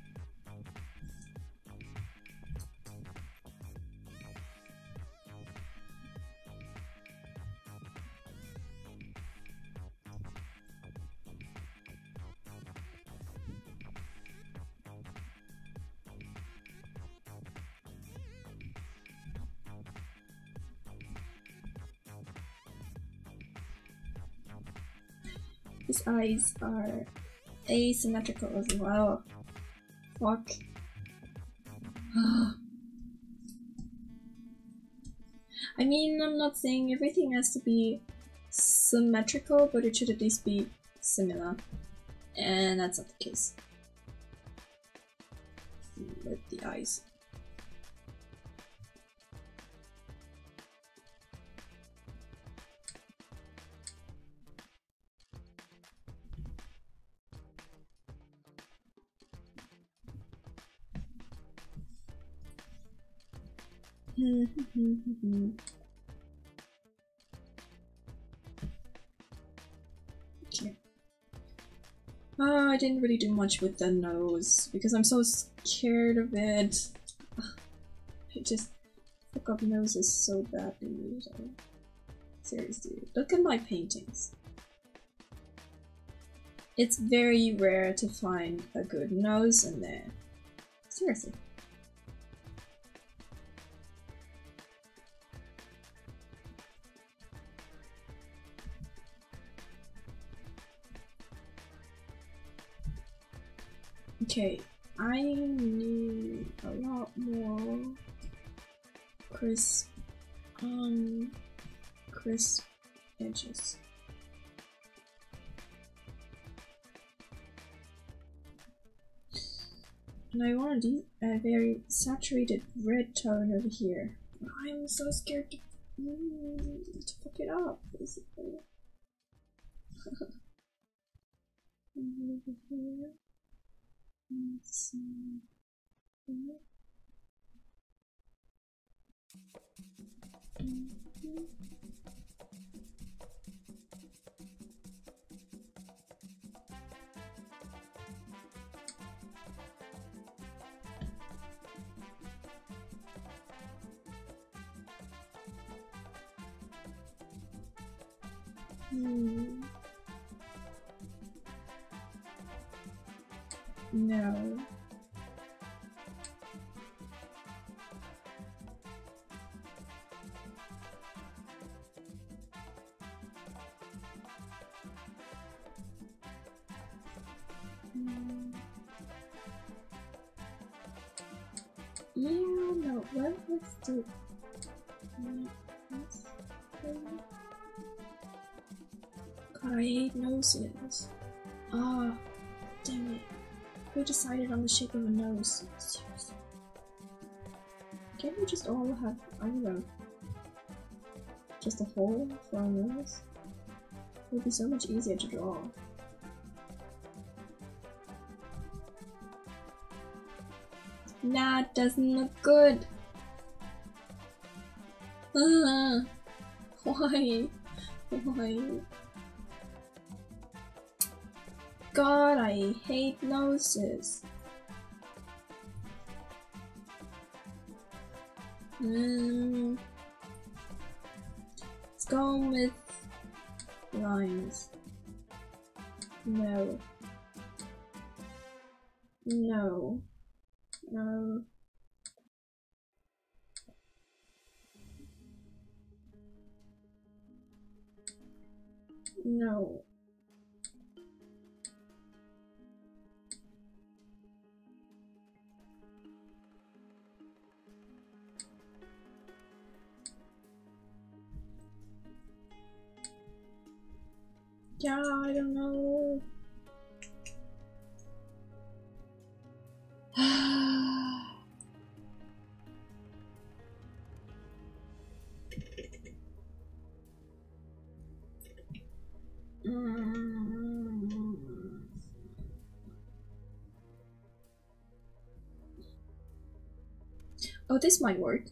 S1: His eyes are asymmetrical as well. Fuck. I mean, I'm not saying everything has to be symmetrical, but it should at least be similar. And that's not the case with the eyes. Okay. I didn't really do much with the nose because I'm so scared of it. I just fuck up noses so badly. So. Seriously, look at my paintings. It's very rare to find a good nose in there. Seriously. Okay, I need a lot more crisp edges. And I want a very saturated red tone over here. I'm so scared to fuck it up, basically. Over here. Let's see. No. Yeah, no, let's do this. God, I hate noses. Ah, damn it. Who decided on the shape of a nose? Seriously. Can't we just all have, I don't know, just a hole for our nose? It would be so much easier to draw. Nah, it doesn't look good. Why? Why? God, I hate noses. Let's go with lines. No. No. No. No. Yeah, I don't know. Oh, this might work.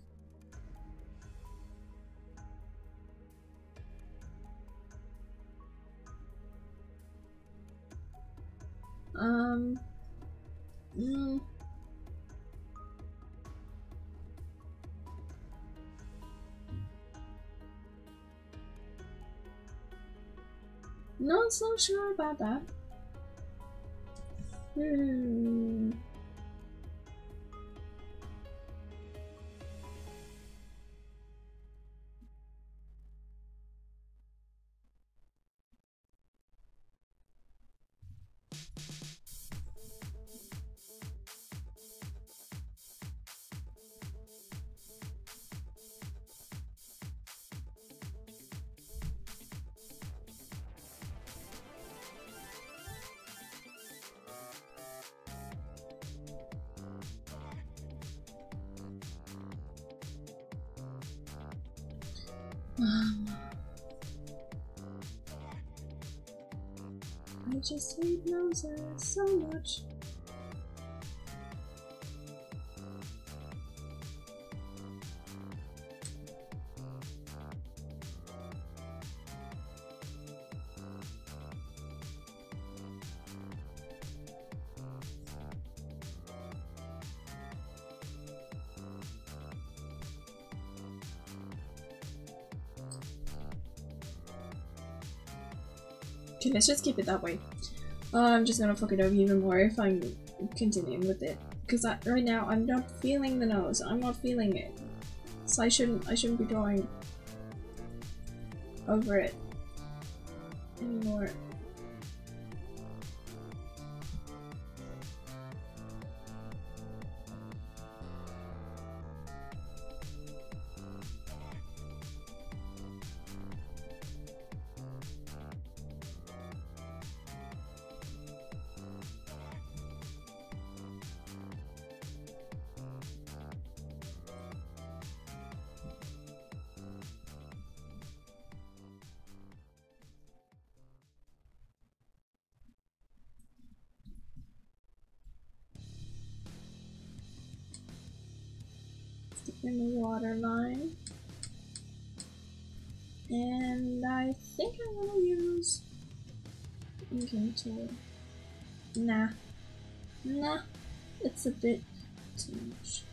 S1: Not so sure about that. I just hate noses so much. Okay, let's just keep it that way. I'm just gonna fuck it up even more if I'm continuing with it. Because right now I'm not feeling the nose. I'm not feeling it. So I shouldn't be drawing over it anymore. In the waterline, and I think I'm gonna use inking tool. Nah, it's a bit too much.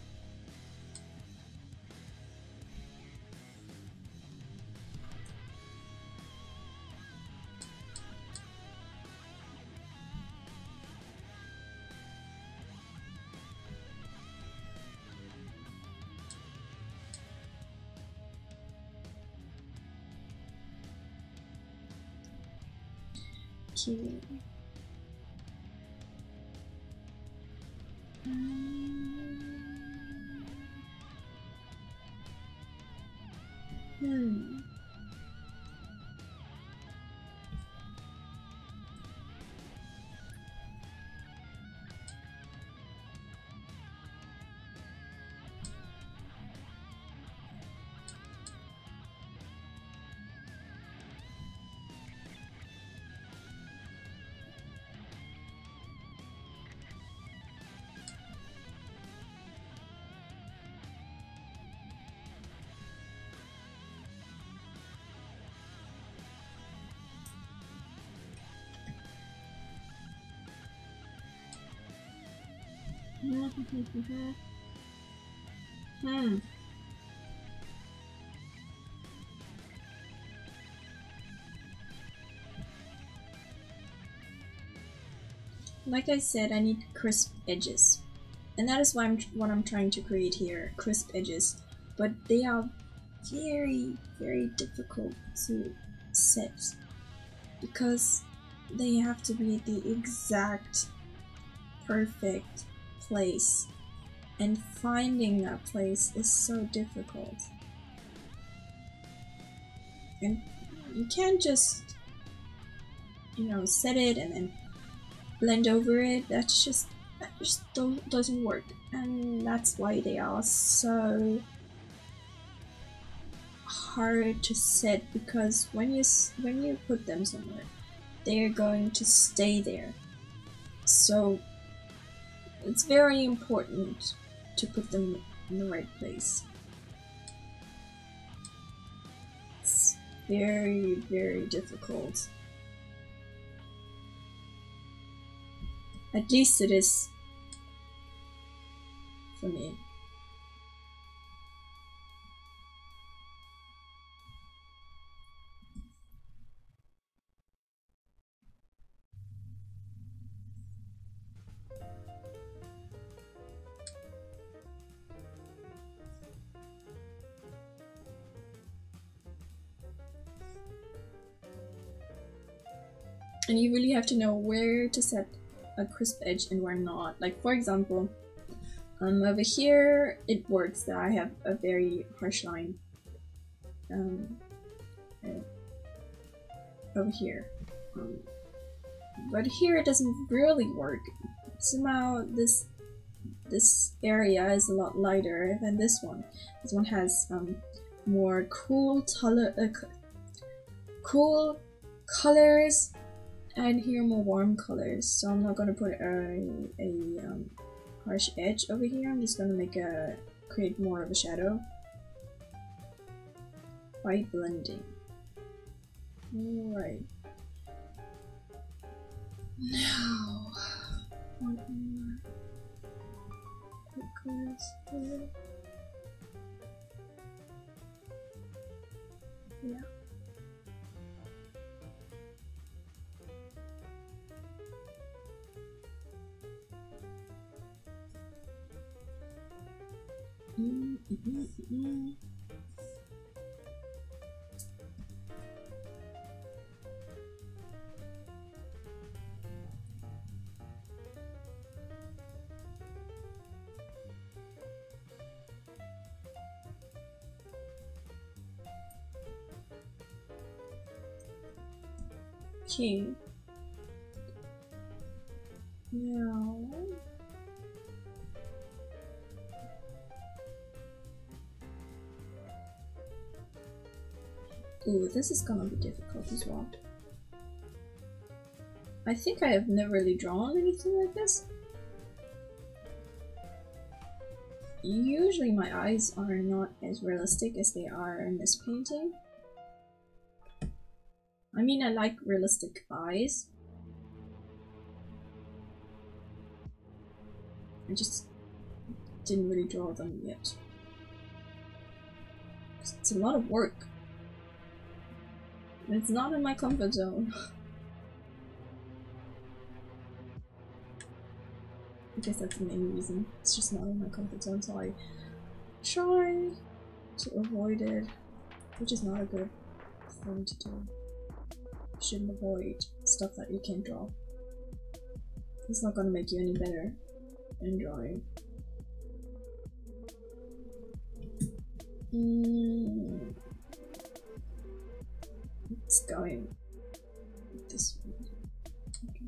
S1: Okay. Like I said, I need crisp edges, and that is what I'm trying to create here, crisp edges. But they are very, very difficult to set because they have to be the exact perfect place, and finding that place is so difficult. And you can't just, you know, set it and then blend over it. That just doesn't work, and that's why they are so hard to set, because when you put them somewhere, they're going to stay there. So it's very important to put them in the right place. It's very, very difficult. At least it is for me. And you really have to know where to set a crisp edge and where not. Like, for example, over here it works that I have a very harsh line over here, but here it doesn't really work. Somehow this area is a lot lighter than this one. This one has more cool colors and here more warm colors. So I'm not gonna put a harsh edge over here. I'm just gonna create more of a shadow by blending. Alright. Now, one more. What colors here? Yeah. Okay. Now. Ooh, this is gonna be difficult as well. I think I have never really drawn anything like this. Usually my eyes are not as realistic as they are in this painting. I mean, I like realistic eyes. I just didn't really draw them yet. It's a lot of work. And it's not in my comfort zone. I guess that's the main reason. It's just not in my comfort zone, so I try to avoid it, which is not a good thing to do. You shouldn't avoid stuff that you can't draw. It's not gonna make you any better in drawing. It's going this way. Okay.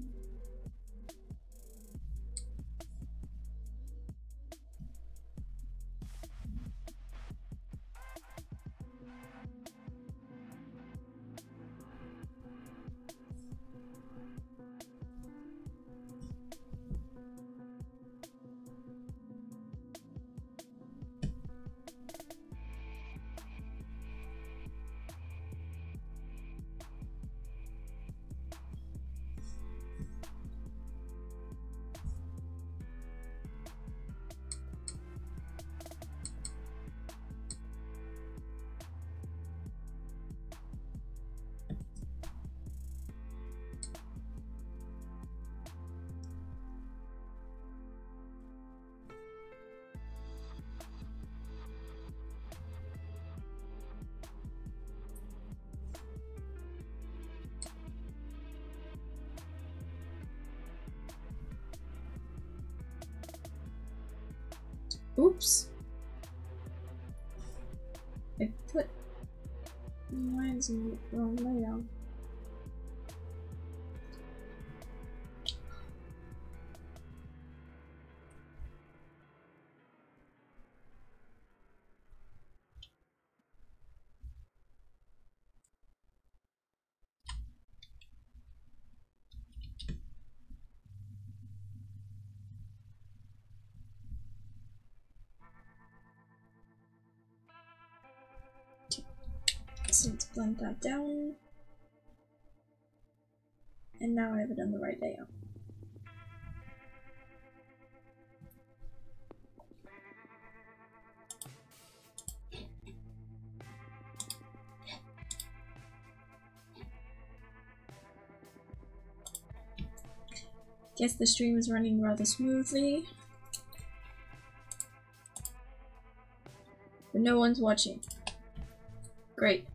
S1: Oops. I put lines in the wrong layout. So let's blend that down. And now I have it on the right layout. Guess the stream is running rather smoothly. But no one's watching. Great.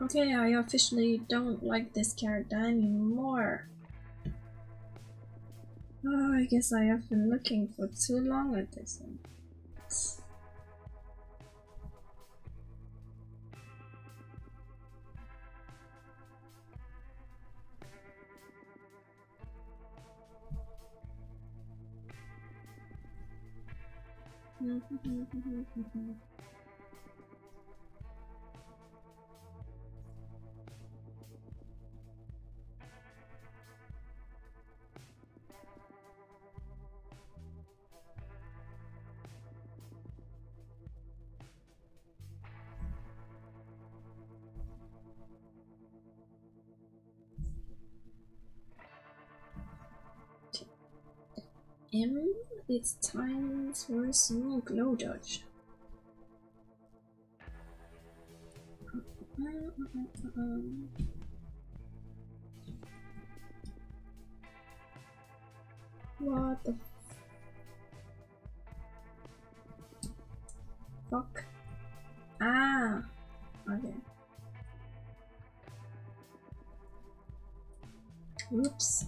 S1: Okay, I officially don't like this character anymore. Oh, I guess I have been looking for too long at this one. It's time for a small glow dodge. What the fuck? Ah, okay. Oops.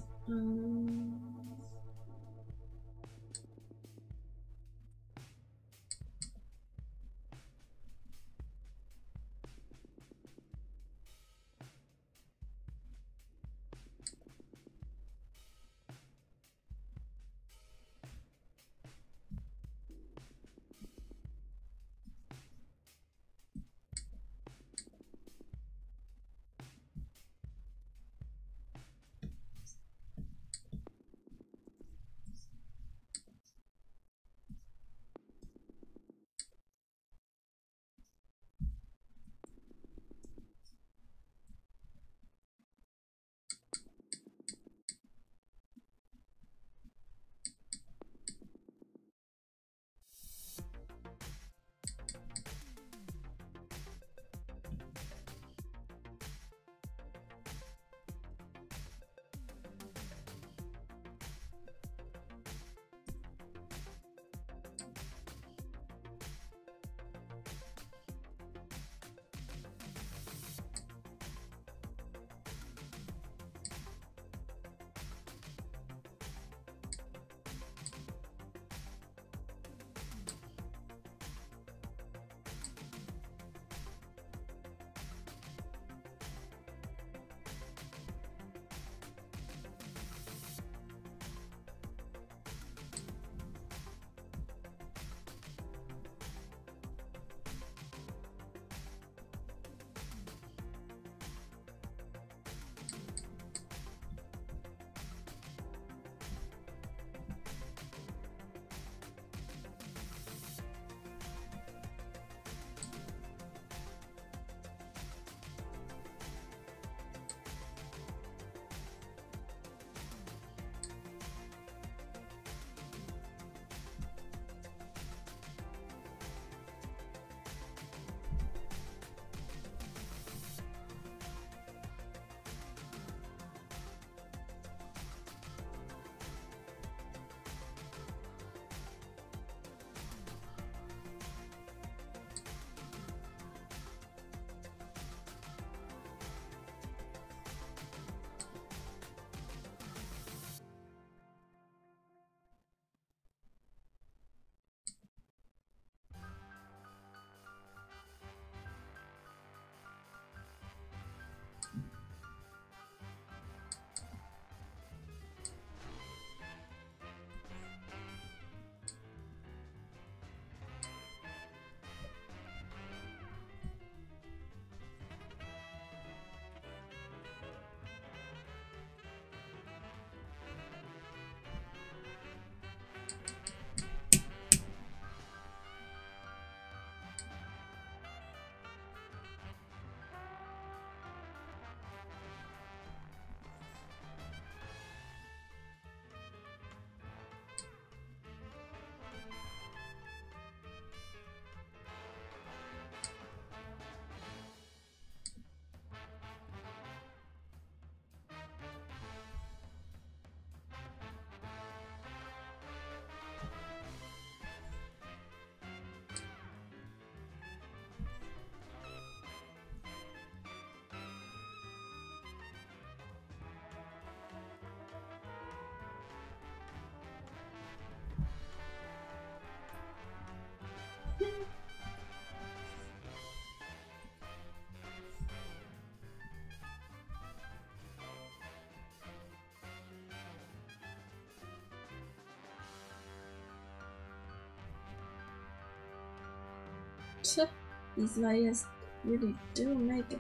S1: These layers really do make a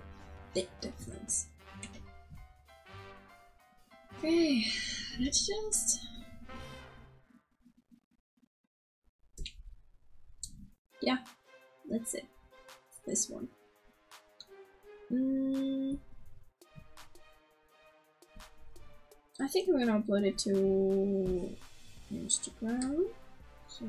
S1: big difference. Okay, let's just... Yeah, that's it. This one. I think we're gonna upload it to Instagram so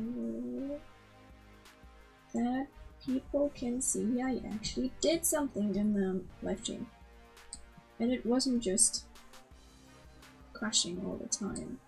S1: that people can see I actually did something in the live stream. And it wasn't just crashing all the time.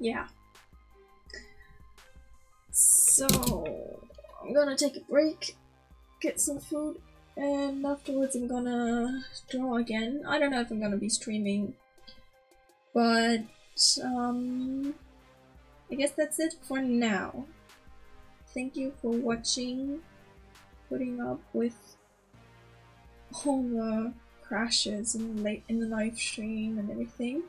S1: Yeah. So I'm gonna take a break, get some food, and afterwards I'm gonna draw again. I don't know if I'm gonna be streaming, but I guess that's it for now. Thank you for watching, putting up with all the crashes in the live stream and everything.